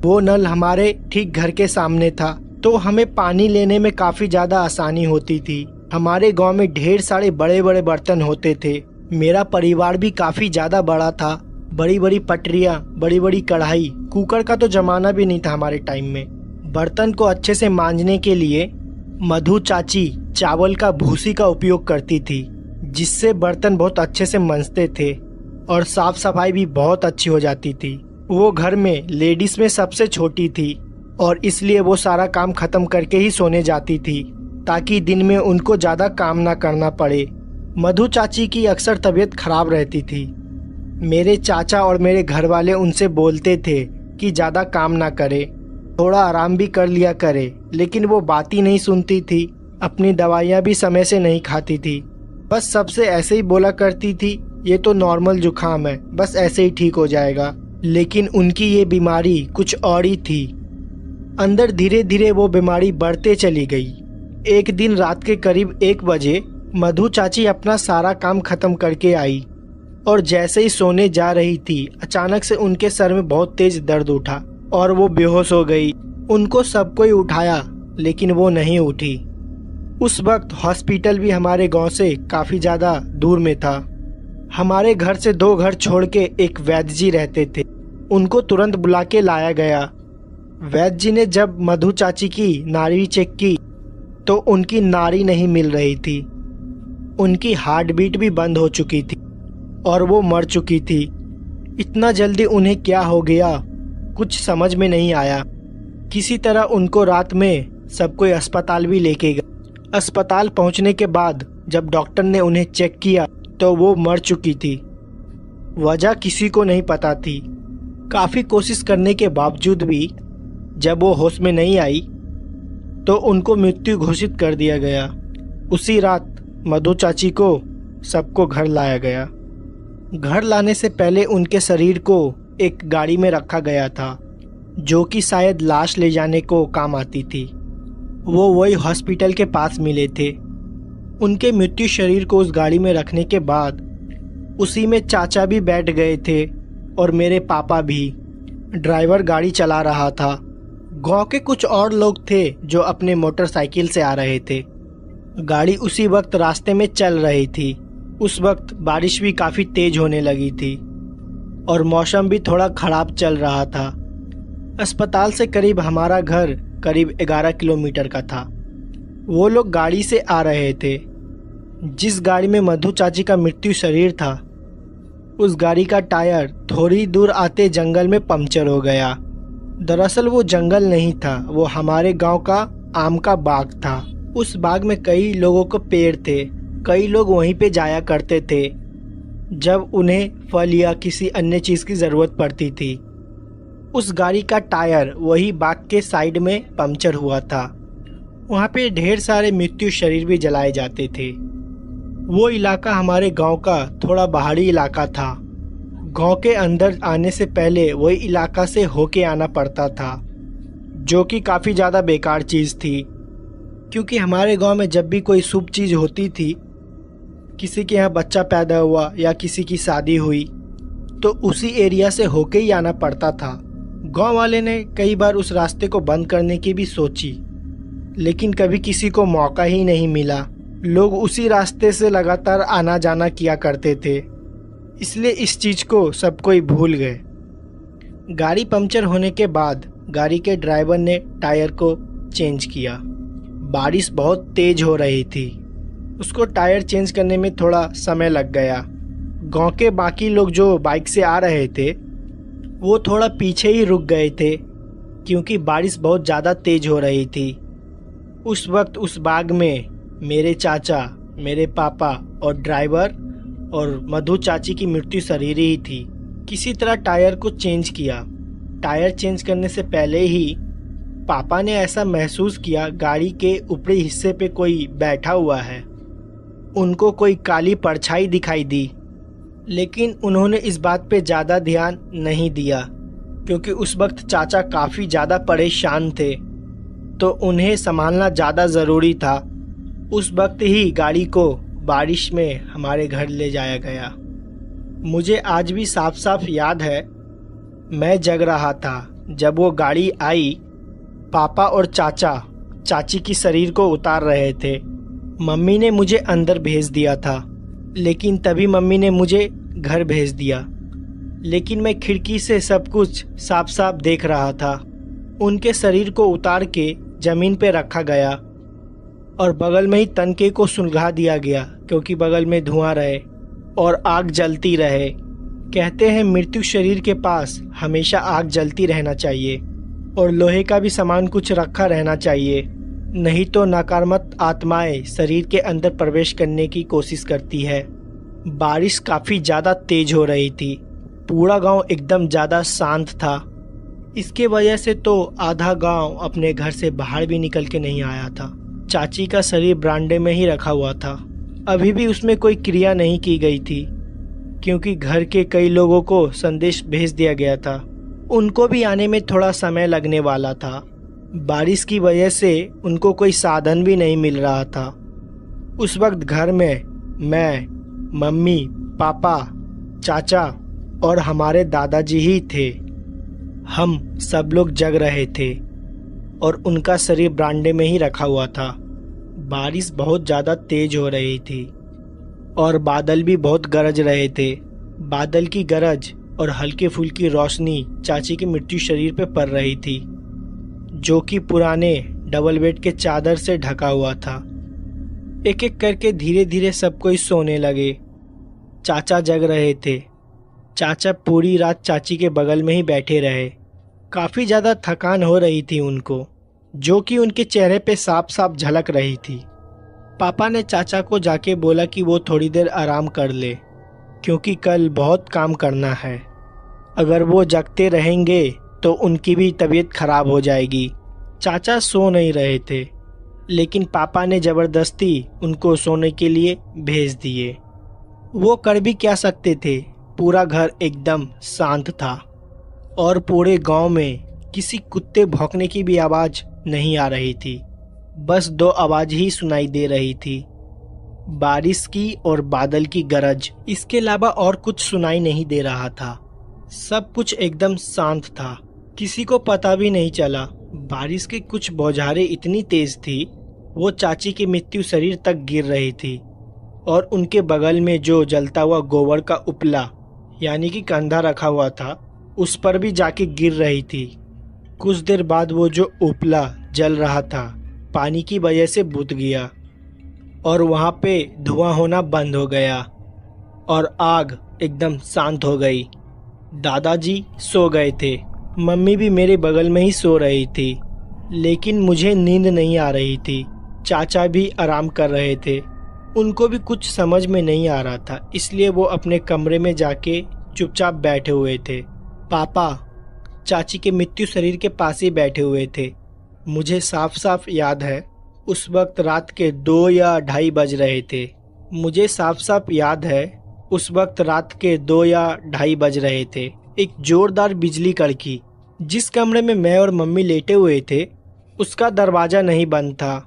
वो नल हमारे ठीक घर के सामने था, तो हमें पानी लेने में काफ़ी ज़्यादा आसानी होती थी। हमारे गांव में ढेर सारे बड़े बड़े बर्तन होते थे। मेरा परिवार भी काफ़ी ज़्यादा बड़ा था बड़ी बड़ी पटरियाँ, बड़ी बड़ी कढ़ाई, कुकर का तो जमाना भी नहीं था हमारे टाइम में। बर्तन को अच्छे से मांजने के लिए मधु चाची चावल का भूसी का उपयोग करती थी, जिससे बर्तन बहुत अच्छे से मंजते थे और साफ सफाई भी बहुत अच्छी हो जाती थी। वो घर में लेडीज में सबसे छोटी थी और इसलिए वो सारा काम खत्म करके ही सोने जाती थी, ताकि दिन में उनको ज़्यादा काम ना करना पड़े। मधु चाची की अक्सर तबीयत खराब रहती थी। मेरे चाचा और मेरे घर वाले उनसे बोलते थे कि ज़्यादा काम ना करे, थोड़ा आराम भी कर लिया करे, लेकिन वो बात ही नहीं सुनती थी। अपनी दवाइयाँ भी समय से नहीं खाती थी, बस सबसे ऐसे ही बोला करती थी, ये तो नॉर्मल जुकाम है, बस ऐसे ही ठीक हो जाएगा। लेकिन उनकी ये बीमारी कुछ और ही थी। अंदर धीरे धीरे वो बीमारी बढ़ते चली गई। एक दिन रात के करीब 1 बजे मधु चाची अपना सारा काम खत्म करके आई और जैसे ही सोने जा रही थी, अचानक से उनके सर में बहुत तेज दर्द उठा और वो बेहोश हो गई। उनको सब कोई उठाया, लेकिन वो नहीं उठी। उस वक्त हॉस्पिटल भी हमारे गांव से काफ़ी ज़्यादा दूर में था। हमारे घर से 2 घर छोड़ के एक वैद्य जी रहते थे, उनको तुरंत बुला के लाया गया। वैद्य जी ने जब मधु चाची की नाड़ी चेक की तो उनकी नाड़ी नहीं मिल रही थी, उनकी हार्ट बीट भी बंद हो चुकी थी और वो मर चुकी थी। इतना जल्दी उन्हें क्या हो गया, कुछ समझ में नहीं आया। किसी तरह उनको रात में सब कोई अस्पताल भी लेके गए। अस्पताल पहुंचने के बाद जब डॉक्टर ने उन्हें चेक किया तो वो मर चुकी थी। वजह किसी को नहीं पता थी। काफ़ी कोशिश करने के बावजूद भी जब वो होश में नहीं आई तो उनको मृत्यु घोषित कर दिया गया। उसी रात मधु चाची को सबको घर लाया गया। घर लाने से पहले उनके शरीर को एक गाड़ी में रखा गया था, जो कि शायद लाश ले जाने को काम आती थी। वो वही हॉस्पिटल के पास मिले थे। उनके मृत्यु शरीर को उस गाड़ी में रखने के बाद उसी में चाचा भी बैठ गए थे और मेरे पापा भी। ड्राइवर गाड़ी चला रहा था। गांव के कुछ और लोग थे जो अपने मोटरसाइकिल से आ रहे थे। गाड़ी उसी वक्त रास्ते में चल रही थी। उस वक्त बारिश भी काफ़ी तेज होने लगी थी और मौसम भी थोड़ा ख़राब चल रहा था। अस्पताल से करीब हमारा घर करीब 11 किलोमीटर का था। वो लोग गाड़ी से आ रहे थे। जिस गाड़ी में मधु चाची का मृत्यु शरीर था, उस गाड़ी का टायर थोड़ी दूर आते जंगल में पंक्चर हो गया। दरअसल वो जंगल नहीं था, वो हमारे गांव का आम का बाग था। उस बाग में कई लोगों को पेड़ थे, कई लोग वहीं पे जाया करते थे जब उन्हें फल या किसी अन्य चीज़ की ज़रूरत पड़ती थी। उस गाड़ी का टायर वही बाग के साइड में पंक्चर हुआ था। वहाँ पे ढेर सारे मृत्यु शरीर भी जलाए जाते थे। वो इलाका हमारे गांव का थोड़ा पहाड़ी इलाका था। गांव के अंदर आने से पहले वही इलाका से होके आना पड़ता था, जो कि काफ़ी ज़्यादा बेकार चीज़ थी, क्योंकि हमारे गांव में जब भी कोई शुभ चीज़ होती थी, किसी के यहाँ बच्चा पैदा हुआ या किसी की शादी हुई, तो उसी एरिया से होके ही आना पड़ता था। गांव वाले ने कई बार उस रास्ते को बंद करने की भी सोची, लेकिन कभी किसी को मौका ही नहीं मिला। लोग उसी रास्ते से लगातार आना जाना किया करते थे, इसलिए इस चीज़ को सब कोई भूल गए। गाड़ी पंक्चर होने के बाद गाड़ी के ड्राइवर ने टायर को चेंज किया। बारिश बहुत तेज हो रही थी, उसको टायर चेंज करने में थोड़ा समय लग गया। गांव के बाकी लोग जो बाइक से आ रहे थे वो थोड़ा पीछे ही रुक गए थे, क्योंकि बारिश बहुत ज़्यादा तेज हो रही थी। उस वक्त उस बाग में मेरे चाचा, मेरे पापा और ड्राइवर और मधु चाची की मृत्यु शरीर ही थी। किसी तरह टायर को चेंज किया। टायर चेंज करने से पहले ही पापा ने ऐसा महसूस किया गाड़ी के ऊपरी हिस्से पे कोई बैठा हुआ है। उनको कोई काली परछाई दिखाई दी, लेकिन उन्होंने इस बात पे ज़्यादा ध्यान नहीं दिया, क्योंकि उस वक्त चाचा काफ़ी ज़्यादा परेशान थे, तो उन्हें संभालना ज़्यादा ज़रूरी था। उस वक्त ही गाड़ी को बारिश में हमारे घर ले जाया गया। मुझे आज भी साफ साफ याद है, मैं जग रहा था जब वो गाड़ी आई। पापा और चाची की शरीर को उतार रहे थे। मम्मी ने मुझे अंदर भेज दिया था, लेकिन तभी मम्मी ने मुझे घर भेज दिया। लेकिन मैं खिड़की से सब कुछ साफ साफ देख रहा था। उनके शरीर को उतार के जमीन पे रखा गया और बगल में ही तनके को सुलगा दिया गया, क्योंकि बगल में धुआं रहे और आग जलती रहे। कहते हैं मृत्यु शरीर के पास हमेशा आग जलती रहना चाहिए और लोहे का भी सामान कुछ रखा रहना चाहिए, नहीं तो नकारात्मक आत्माएं शरीर के अंदर प्रवेश करने की कोशिश करती है। बारिश काफ़ी ज़्यादा तेज हो रही थी। पूरा गांव एकदम ज़्यादा शांत था। इसके वजह से तो आधा गांव अपने घर से बाहर भी निकल के नहीं आया था। चाची का शरीर बरामदे में ही रखा हुआ था। अभी भी उसमें कोई क्रिया नहीं की गई थी, क्योंकि घर के कई लोगों को संदेश भेज दिया गया था। उनको भी आने में थोड़ा समय लगने वाला था। बारिश की वजह से उनको कोई साधन भी नहीं मिल रहा था। उस वक्त घर में मैं, मम्मी, पापा, चाचा और हमारे दादाजी ही थे। हम सब लोग जग रहे थे और उनका शरीर बरामदे में ही रखा हुआ था। बारिश बहुत ज़्यादा तेज हो रही थी और बादल भी बहुत गरज रहे थे। बादल की गरज और हल्की फुल्की रोशनी चाची के मृत्यु शरीर पर पड़ रही थी, जो कि पुराने डबल बेड के चादर से ढका हुआ था। एक एक करके धीरे धीरे सब कोई सोने लगे। चाचा जग रहे थे। चाचा पूरी रात चाची के बगल में ही बैठे रहे। काफ़ी ज़्यादा थकान हो रही थी उनको, जो कि उनके चेहरे पे साफ साफ झलक रही थी। पापा ने चाचा को जाके बोला कि वो थोड़ी देर आराम कर ले, क्योंकि कल बहुत काम करना है। अगर वो जगते रहेंगे तो उनकी भी तबीयत खराब हो जाएगी। चाचा सो नहीं रहे थे, लेकिन पापा ने ज़बरदस्ती उनको सोने के लिए भेज दिए। वो कर भी क्या सकते थे। पूरा घर एकदम शांत था और पूरे गांव में किसी कुत्ते भौंकने की भी आवाज़ नहीं आ रही थी। बस दो आवाज़ ही सुनाई दे रही थी, बारिश की और बादल की गरज। इसके अलावा और कुछ सुनाई नहीं दे रहा था। सब कुछ एकदम शांत था। किसी को पता भी नहीं चला। बारिश की कुछ बौछारें इतनी तेज थी, वो चाची के मृत्यु शरीर तक गिर रही थी और उनके बगल में जो जलता हुआ गोबर का उपला यानी कि कंधा रखा हुआ था, उस पर भी जाके गिर रही थी। कुछ देर बाद वो जो उपला जल रहा था, पानी की वजह से बुझ गया और वहाँ पे धुआं होना बंद हो गया और आग एकदम शांत हो गई। दादाजी सो गए थे। मम्मी भी मेरे बगल में ही सो रही थी, लेकिन मुझे नींद नहीं आ रही थी। चाचा भी आराम कर रहे थे। उनको भी कुछ समझ में नहीं आ रहा था, इसलिए वो अपने कमरे में जाके चुपचाप बैठे हुए थे। पापा चाची के मृत्यु शरीर के पास ही बैठे हुए थे। मुझे साफ साफ याद है, उस वक्त रात के 2 या 2:30 बज रहे थे। मुझे साफ साफ याद है, उस वक्त रात के 2 या 2:30 बज रहे थे। एक जोरदार बिजली कड़की। जिस कमरे में मैं और मम्मी लेटे हुए थे, उसका दरवाज़ा नहीं बंद था।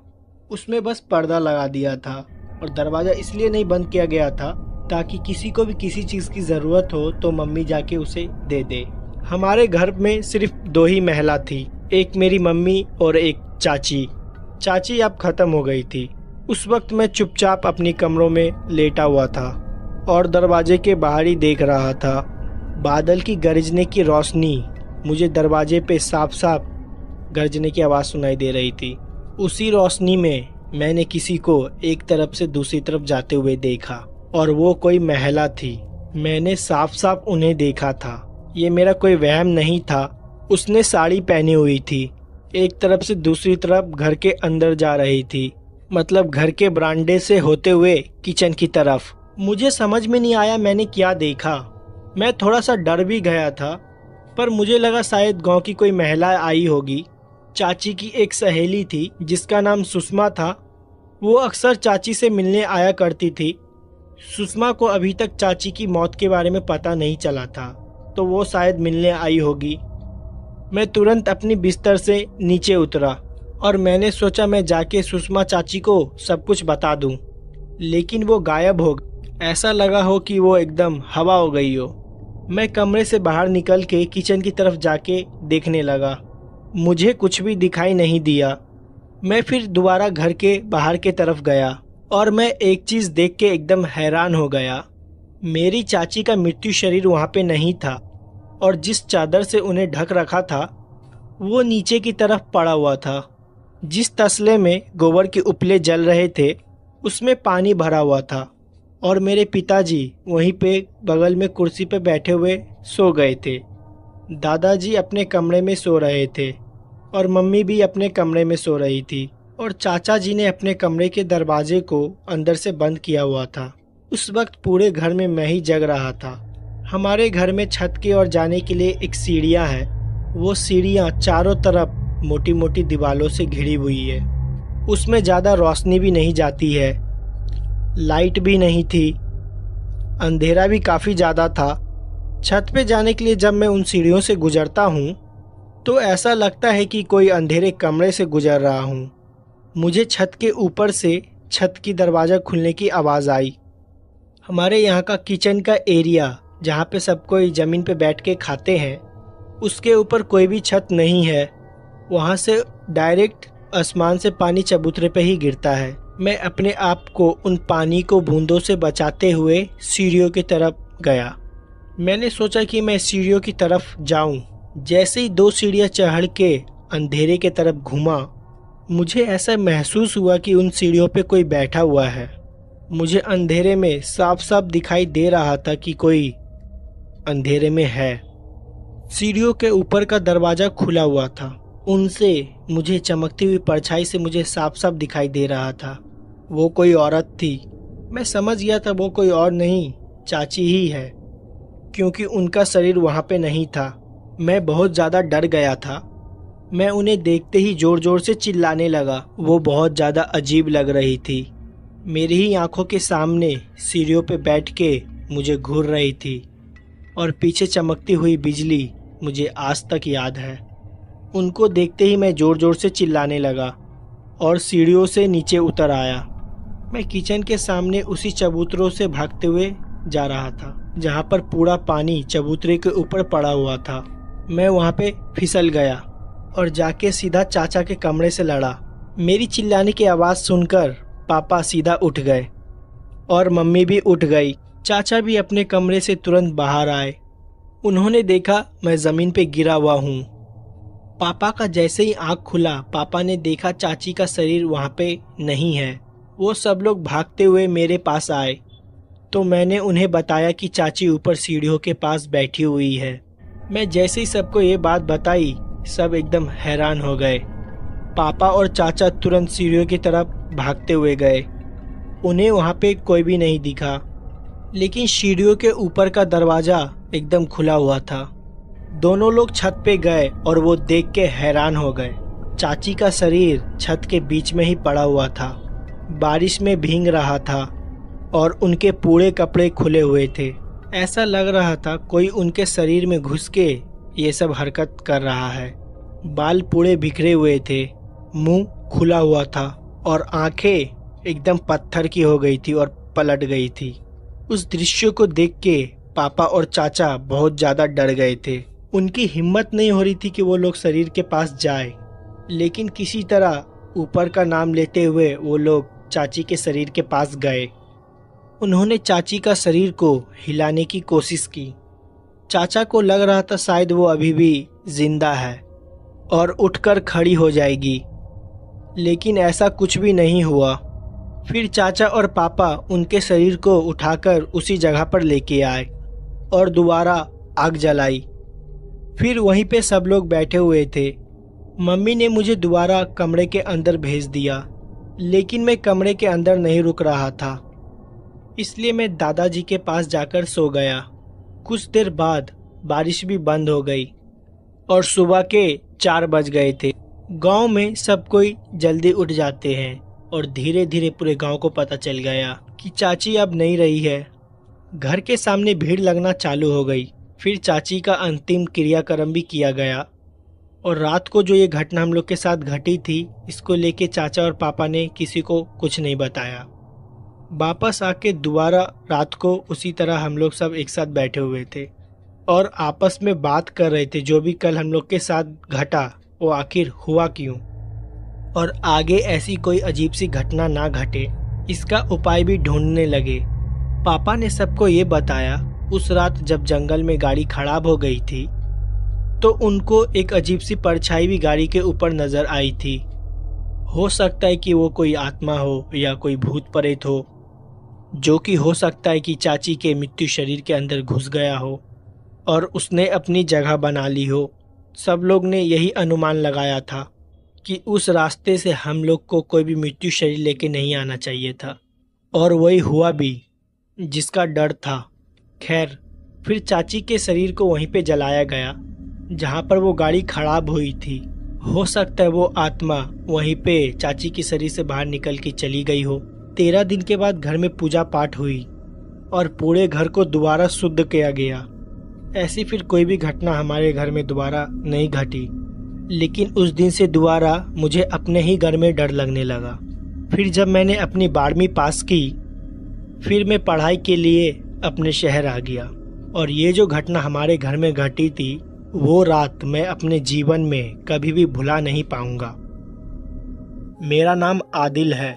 उसमें बस पर्दा लगा दिया था और दरवाज़ा इसलिए नहीं बंद किया गया था ताकि किसी को भी किसी चीज़ की ज़रूरत हो तो मम्मी जाके उसे दे दे। हमारे घर में सिर्फ 2 ही महिला थी, एक मेरी मम्मी और एक चाची। चाची अब ख़त्म हो गई थी। उस वक्त मैं चुपचाप अपनी कमरों में लेटा हुआ था और दरवाजे के बाहर ही देख रहा था। बादल की गरजने की रोशनी, मुझे दरवाजे पे साफ साफ गरजने की आवाज़ सुनाई दे रही थी। उसी रोशनी में मैंने किसी को एक तरफ से दूसरी तरफ जाते हुए देखा और वो कोई महिला थी। मैंने साफ साफ उन्हें देखा था। ये मेरा कोई वहम नहीं था। उसने साड़ी पहनी हुई थी, एक तरफ से दूसरी तरफ घर के अंदर जा रही थी, मतलब घर के बरामदे से होते हुए किचन की तरफ। मुझे समझ में नहीं आया मैंने क्या देखा। मैं थोड़ा सा डर भी गया था, पर मुझे लगा शायद गांव की कोई महिला आई होगी। चाची की एक सहेली थी जिसका नाम सुषमा था। वो अक्सर चाची से मिलने आया करती थी। सुषमा को अभी तक चाची की मौत के बारे में पता नहीं चला था, तो वो शायद मिलने आई होगी। मैं तुरंत अपनी बिस्तर से नीचे उतरा और मैंने सोचा मैं जाके सुषमा चाची को सब कुछ बता दूं, लेकिन वो गायब हो गई। ऐसा लगा हो कि वो एकदम हवा हो गई हो। मैं कमरे से बाहर निकल के किचन की तरफ जाके देखने लगा। मुझे कुछ भी दिखाई नहीं दिया। मैं फिर दोबारा घर के बाहर के तरफ गया और मैं एक चीज़ देख के एकदम हैरान हो गया। मेरी चाची का मृत्यु शरीर वहाँ पे नहीं था और जिस चादर से उन्हें ढक रखा था वो नीचे की तरफ पड़ा हुआ था। जिस तसले में गोबर के उपले जल रहे थे उसमें पानी भरा हुआ था और मेरे पिताजी वहीं पे बगल में कुर्सी पे बैठे हुए सो गए थे। दादाजी अपने कमरे में सो रहे थे और मम्मी भी अपने कमरे में सो रही थी और चाचा जी ने अपने कमरे के दरवाजे को अंदर से बंद किया हुआ था। उस वक्त पूरे घर में मैं ही जग रहा था। हमारे घर में छत की ओर जाने के लिए एक सीढ़ियाँ हैं। वो सीढ़ियाँ चारों तरफ मोटी मोटी दीवारों से घिरी हुई है। उसमें ज़्यादा रोशनी भी नहीं जाती है, लाइट भी नहीं थी, अंधेरा भी काफ़ी ज़्यादा था। छत पे जाने के लिए जब मैं उन सीढ़ियों से गुजरता हूँ तो ऐसा लगता है कि कोई अंधेरे कमरे से गुजर रहा हूँ। मुझे छत के ऊपर से छत की दरवाज़ा खुलने की आवाज़ आई। हमारे यहाँ का किचन का एरिया जहाँ पे सब कोई ज़मीन पे बैठ के खाते हैं उसके ऊपर कोई भी छत नहीं है। वहाँ से डायरेक्ट आसमान से पानी चबूतरे पे ही गिरता है। मैं अपने आप को उन पानी को बूंदों से बचाते हुए सीढ़ियों की तरफ गया। मैंने सोचा कि मैं सीढ़ियों की तरफ जाऊं। जैसे ही 2 सीढ़ियाँ चढ़ के अंधेरे की तरफ घूमा मुझे ऐसा महसूस हुआ कि उन सीढ़ियों पे कोई बैठा हुआ है। मुझे अंधेरे में साफ साफ दिखाई दे रहा था कि कोई अंधेरे में है। सीढ़ियों के ऊपर का दरवाज़ा खुला हुआ था। उनसे मुझे चमकती हुई परछाई से मुझे साफ साफ दिखाई दे रहा था वो कोई औरत थी। मैं समझ गया था वो कोई और नहीं, चाची ही है, क्योंकि उनका शरीर वहाँ पे नहीं था। मैं बहुत ज़्यादा डर गया था। मैं उन्हें देखते ही ज़ोर ज़ोर से चिल्लाने लगा। वो बहुत ज़्यादा अजीब लग रही थी। मेरी ही आंखों के सामने सीढ़ियों पे बैठ के मुझे घूर रही थी और पीछे चमकती हुई बिजली मुझे आज तक याद है। उनको देखते ही मैं ज़ोर ज़ोर से चिल्लाने लगा और सीढ़ियों से नीचे उतर आया। मैं किचन के सामने उसी चबूतरों से भागते हुए जा रहा था जहाँ पर पूरा पानी चबूतरे के ऊपर पड़ा हुआ था। मैं वहाँ पे फिसल गया और जाके सीधा चाचा के कमरे से लड़ा। मेरी चिल्लाने की आवाज़ सुनकर पापा सीधा उठ गए और मम्मी भी उठ गई। चाचा भी अपने कमरे से तुरंत बाहर आए। उन्होंने देखा मैं ज़मीन पे गिरा हुआ हूँ। पापा का जैसे ही आँख खुला पापा ने देखा चाची का शरीर वहाँ पे नहीं है। वो सब लोग भागते हुए मेरे पास आए तो मैंने उन्हें बताया कि चाची ऊपर सीढ़ियों के पास बैठी हुई है। मैं जैसे ही सबको ये बात बताई सब एकदम हैरान हो गए। पापा और चाचा तुरंत सीढ़ियों की तरफ भागते हुए गए। उन्हें वहाँ पे कोई भी नहीं दिखा, लेकिन सीढ़ियों के ऊपर का दरवाज़ा एकदम खुला हुआ था। दोनों लोग छत पे गए और वो देख के हैरान हो गए। चाची का शरीर छत के बीच में ही पड़ा हुआ था, बारिश में भीग रहा था और उनके पूरे कपड़े खुले हुए थे। ऐसा लग रहा था कोई उनके शरीर में घुस के ये सब हरकत कर रहा है। बाल पूरे बिखरे हुए थे, मुंह खुला हुआ था और आंखें एकदम पत्थर की हो गई थी और पलट गई थी। उस दृश्य को देख के पापा और चाचा बहुत ज़्यादा डर गए थे। उनकी हिम्मत नहीं हो रही थी कि वो लोग शरीर के पास जाए, लेकिन किसी तरह ऊपर का नाम लेते हुए वो लोग चाची के शरीर के पास गए। उन्होंने चाची का शरीर को हिलाने की कोशिश की। चाचा को लग रहा था शायद वो अभी भी जिंदा है और उठकर खड़ी हो जाएगी, लेकिन ऐसा कुछ भी नहीं हुआ। फिर चाचा और पापा उनके शरीर को उठाकर उसी जगह पर लेके आए और दोबारा आग जलाई। फिर वहीं पे सब लोग बैठे हुए थे। मम्मी ने मुझे दोबारा कमरे के अंदर भेज दिया, लेकिन मैं कमरे के अंदर नहीं रुक रहा था, इसलिए मैं दादाजी के पास जाकर सो गया। कुछ देर बाद बारिश भी बंद हो गई और सुबह के 4 बज गए थे। गांव में सब कोई जल्दी उठ जाते हैं और धीरे धीरे पूरे गांव को पता चल गया कि चाची अब नहीं रही है। घर के सामने भीड़ लगना चालू हो गई। फिर चाची का अंतिम क्रियाक्रम भी किया गया और रात को जो ये घटना हम लोग के साथ घटी थी, इसको लेके चाचा और पापा ने किसी को कुछ नहीं बताया। वापस आके दोबारा रात को उसी तरह हम लोग सब एक साथ बैठे हुए थे और आपस में बात कर रहे थे जो भी कल हम लोग के साथ घटा वो आखिर हुआ क्यों और आगे ऐसी कोई अजीब सी घटना ना घटे, इसका उपाय भी ढूंढने लगे। पापा ने सबको ये बताया उस रात जब जंगल में गाड़ी खराब हो गई थी तो उनको एक अजीब सी परछाई भी गाड़ी के ऊपर नजर आई थी। हो सकता है कि वो कोई आत्मा हो या कोई भूत प्रेत हो, जो कि हो सकता है कि चाची के मृत्यु शरीर के अंदर घुस गया हो और उसने अपनी जगह बना ली हो। सब लोग ने यही अनुमान लगाया था कि उस रास्ते से हम लोग को कोई भी मृत्यु शरीर लेके नहीं आना चाहिए था, और वही हुआ भी, जिसका डर था। खैर, फिर चाची के शरीर को वहीं पे जलाया गया जहाँ पर वो गाड़ी खराब हुई थी। हो सकता है वो आत्मा वहीं पे चाची के शरीर से बाहर निकल के चली गई हो। 13 दिन के बाद घर में पूजा पाठ हुई और पूरे घर को दोबारा शुद्ध किया गया। ऐसी फिर कोई भी घटना हमारे घर में दोबारा नहीं घटी, लेकिन उस दिन से दोबारा मुझे अपने ही घर में डर लगने लगा। फिर जब मैंने अपनी 12वीं पास की, फिर मैं पढ़ाई के लिए अपने शहर आ गया, और ये जो घटना हमारे घर में घटी थी वो रात मैं अपने जीवन में कभी भी भुला नहीं पाऊंगा। मेरा नाम आदिल है।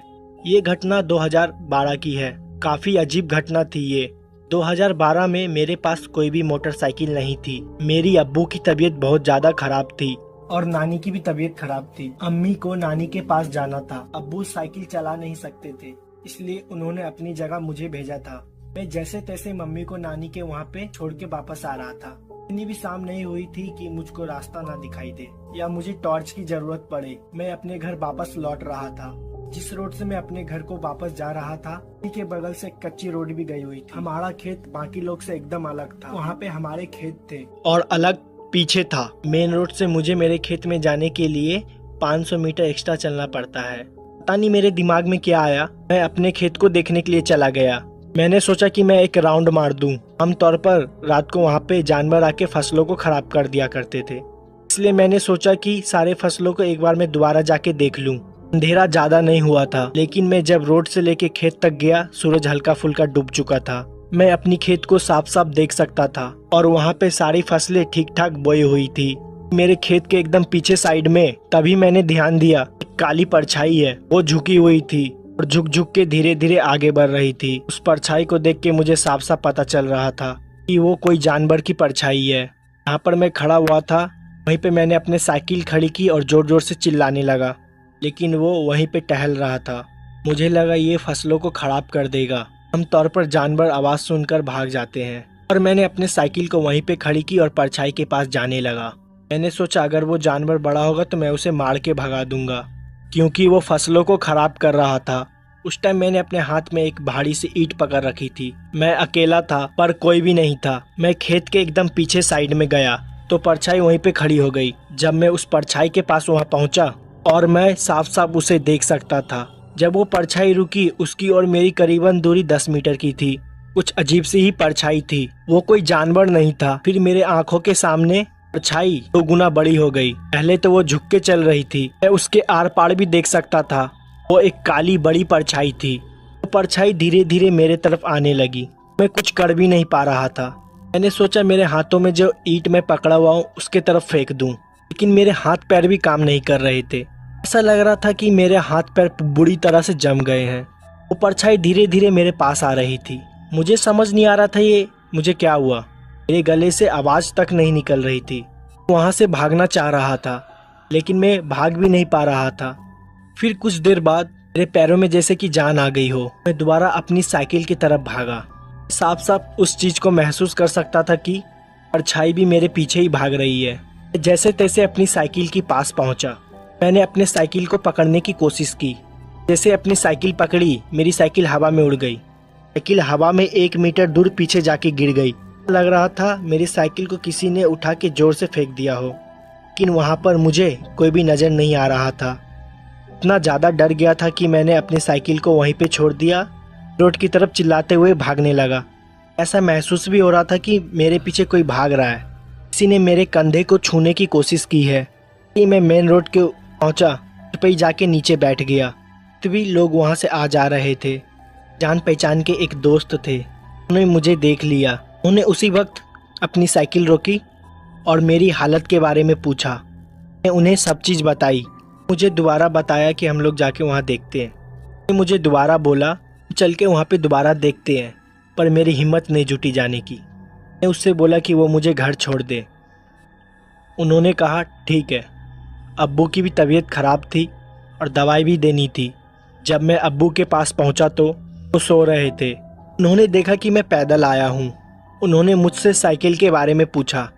ये घटना 2012 की है। काफ़ी अजीब घटना थी ये। 2012 में मेरे पास कोई भी मोटरसाइकिल नहीं थी। मेरी अब्बू की तबीयत बहुत ज़्यादा खराब थी और नानी की भी तबीयत खराब थी। अम्मी को नानी के पास जाना था। अब्बू साइकिल चला नहीं सकते थे, इसलिए उन्होंने अपनी जगह मुझे भेजा था। मैं जैसे तैसे मम्मी को नानी के वहाँ पे छोड़ के वापस आ रहा था। इतनी भी शाम नहीं हुई थी कि मुझको रास्ता ना दिखाई दे या मुझे टॉर्च की जरूरत पड़े। मैं अपने घर वापस लौट रहा था। जिस रोड से मैं अपने घर को वापस जा रहा था, उसी के बगल से कच्ची रोड भी गई हुई थी। हमारा खेत बाकी लोग से एकदम अलग था। वहाँ पे हमारे खेत थे और अलग पीछे था। मेन रोड से मुझे मेरे खेत में जाने के लिए 500 मीटर एक्स्ट्रा चलना पड़ता है। पता नहीं मेरे दिमाग में क्या आया, मैं अपने खेत को देखने के लिए चला गया। मैंने सोचा कि मैं एक राउंड मार दूं। आमतौर पर रात को वहाँ पे जानवर आके फसलों को खराब कर दिया करते थे, इसलिए मैंने सोचा कि सारे फसलों को एक बार मैं दोबारा जाके देख लूं। अंधेरा ज्यादा नहीं हुआ था, लेकिन मैं जब रोड से लेके खेत तक गया, सूरज हल्का फुल्का डूब चुका था। मैं अपनी खेत को साफ साफ देख सकता था और वहाँ पे सारी फसलें ठीक ठाक बोई हुई थी। मेरे खेत के एकदम पीछे साइड में तभी मैंने ध्यान दिया, एक काली परछाई है, वो झुकी हुई थी और झुक झुक के धीरे धीरे आगे बढ़ रही थी। उस परछाई को देख के मुझे साफ साफ पता चल रहा था कि वो कोई जानवर की परछाई है। यहाँ पर मैं खड़ा हुआ था, वहीं पे मैंने अपने साइकिल खड़ी की और जोर जोर से चिल्लाने लगा, लेकिन वो वहीं पे टहल रहा था। मुझे लगा ये फसलों को खराब कर देगा। आमतौर पर जानवर आवाज़ सुनकर भाग जाते हैं, और मैंने अपने साइकिल को वहीं पे खड़ी की और परछाई के पास जाने लगा। मैंने सोचा अगर वो जानवर बड़ा होगा तो मैं उसे मार के भगा दूंगा, क्योंकि वो फसलों को खराब कर रहा था। उस टाइम मैंने अपने हाथ में एक भारी सी ईंट पकड़ रखी थी। मैं अकेला था, पर कोई भी नहीं था। मैं खेत के एकदम पीछे साइड में गया तो परछाई वहीं पे खड़ी हो गई। जब मैं उस परछाई के पास वहाँ पहुँचा और मैं साफ साफ उसे देख सकता था। जब वो परछाई रुकी, उसकी और मेरी करीबन दूरी 10 मीटर की थी। कुछ अजीब सी ही परछाई थी, वो कोई जानवर नहीं था। फिर मेरे आंखों के सामने परछाई 2 गुना बड़ी हो गई। पहले तो वो झुक के चल रही थी, मैं उसके आर पार भी देख सकता था। वो एक काली बड़ी परछाई थी। वो परछाई धीरे धीरे मेरे तरफ आने लगी। मैं कुछ कर भी नहीं पा रहा था। मैंने सोचा मेरे हाथों में जो ईंट मैं पकड़ा हुआ हूँ उसके तरफ फेंक दूं, लेकिन मेरे हाथ पैर भी काम नहीं कर रहे थे। ऐसा लग रहा था कि मेरे हाथ पैर बुरी तरह से जम गए हैं। वो परछाई धीरे धीरे मेरे पास आ रही थी। मुझे समझ नहीं आ रहा था ये मुझे क्या हुआ। मेरे गले से आवाज़ तक नहीं निकल रही थी। वहाँ से भागना चाह रहा था, लेकिन मैं भाग भी नहीं पा रहा था। फिर कुछ देर बाद मेरे पैरों में जैसे कि जान आ गई हो। मैं दोबारा अपनी साइकिल की तरफ भागा। साफ साफ उस चीज़ को महसूस कर सकता था कि परछाई भी मेरे पीछे ही भाग रही है। जैसे तैसे अपनी साइकिल के पास पहुंचा। मैंने अपने साइकिल को पकड़ने की कोशिश की। जैसे अपनी साइकिल पकड़ी, मेरी साइकिल हवा में उड़ गई। साइकिल हवा में 1 मीटर दूर पीछे जाके गिर गई। लग रहा था मेरी साइकिल को किसी ने उठा के जोर से फेंक दिया हो, लेकिन वहाँ पर मुझे कोई भी नज़र नहीं आ रहा था। इतना ज़्यादा डर गया था कि मैंने अपनी साइकिल को वहीं पे छोड़ दिया, रोड की तरफ चिल्लाते हुए भागने लगा। ऐसा महसूस भी हो रहा था कि मेरे पीछे कोई भाग रहा है। किसी ने मेरे कंधे को छूने की कोशिश की है। मैं मेन रोड के पहुंचा, पे ही जाके नीचे बैठ गया। तभी लोग वहां से आ जा रहे थे। जान पहचान के एक दोस्त थे, उन्होंने मुझे देख लिया। उन्होंने उसी वक्त अपनी साइकिल रोकी और मेरी हालत के बारे में पूछा। मैं उन्हें सब चीज़ बताई। मुझे दोबारा बताया कि हम लोग जाके वहाँ देखते हैं। मुझे दोबारा बोला चल के वहाँ पे दोबारा देखते हैं। पर मेरी हिम्मत नहीं जुटी जाने की। मैंने उससे बोला कि वो मुझे घर छोड़ दे। उन्होंने कहा ठीक है। अब्बू की भी तबीयत ख़राब थी और दवाई भी देनी थी। जब मैं अब्बू के पास पहुंचा तो वो सो रहे थे। उन्होंने देखा कि मैं पैदल आया हूं। उन्होंने मुझसे साइकिल के बारे में पूछा।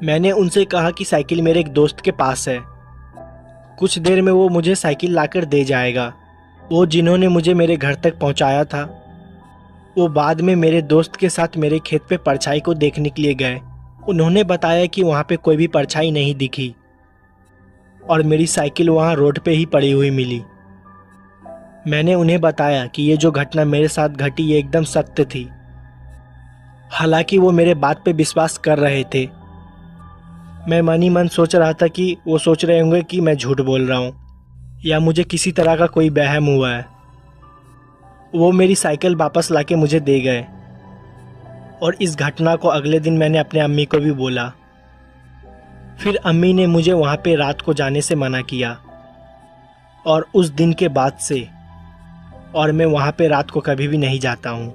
मैंने उनसे कहा कि साइकिल मेरे एक दोस्त के पास है, कुछ देर में वो मुझे साइकिल लाकर दे जाएगा। वो जिन्होंने मुझे मेरे घर तक पहुंचाया था, वो बाद में मेरे दोस्त के साथ मेरे खेत पे परछाई को देखने के लिए गए। उन्होंने बताया कि वहाँ पे कोई भी परछाई नहीं दिखी और मेरी साइकिल वहाँ रोड पे ही पड़ी हुई मिली। मैंने उन्हें बताया कि ये जो घटना मेरे साथ घटी ये एकदम सत्य थी। हालांकि वो मेरे बात पे विश्वास कर रहे थे। मैं मन ही मन सोच रहा था कि वो सोच रहे होंगे कि मैं झूठ बोल रहा हूँ या मुझे किसी तरह का कोई वहम हुआ है। वो मेरी साइकिल वापस लाके मुझे दे गए और इस घटना को अगले दिन मैंने अपने अम्मी को भी बोला। फिर अम्मी ने मुझे वहाँ पे रात को जाने से मना किया और उस दिन के बाद से और मैं वहाँ पे रात को कभी भी नहीं जाता हूँ।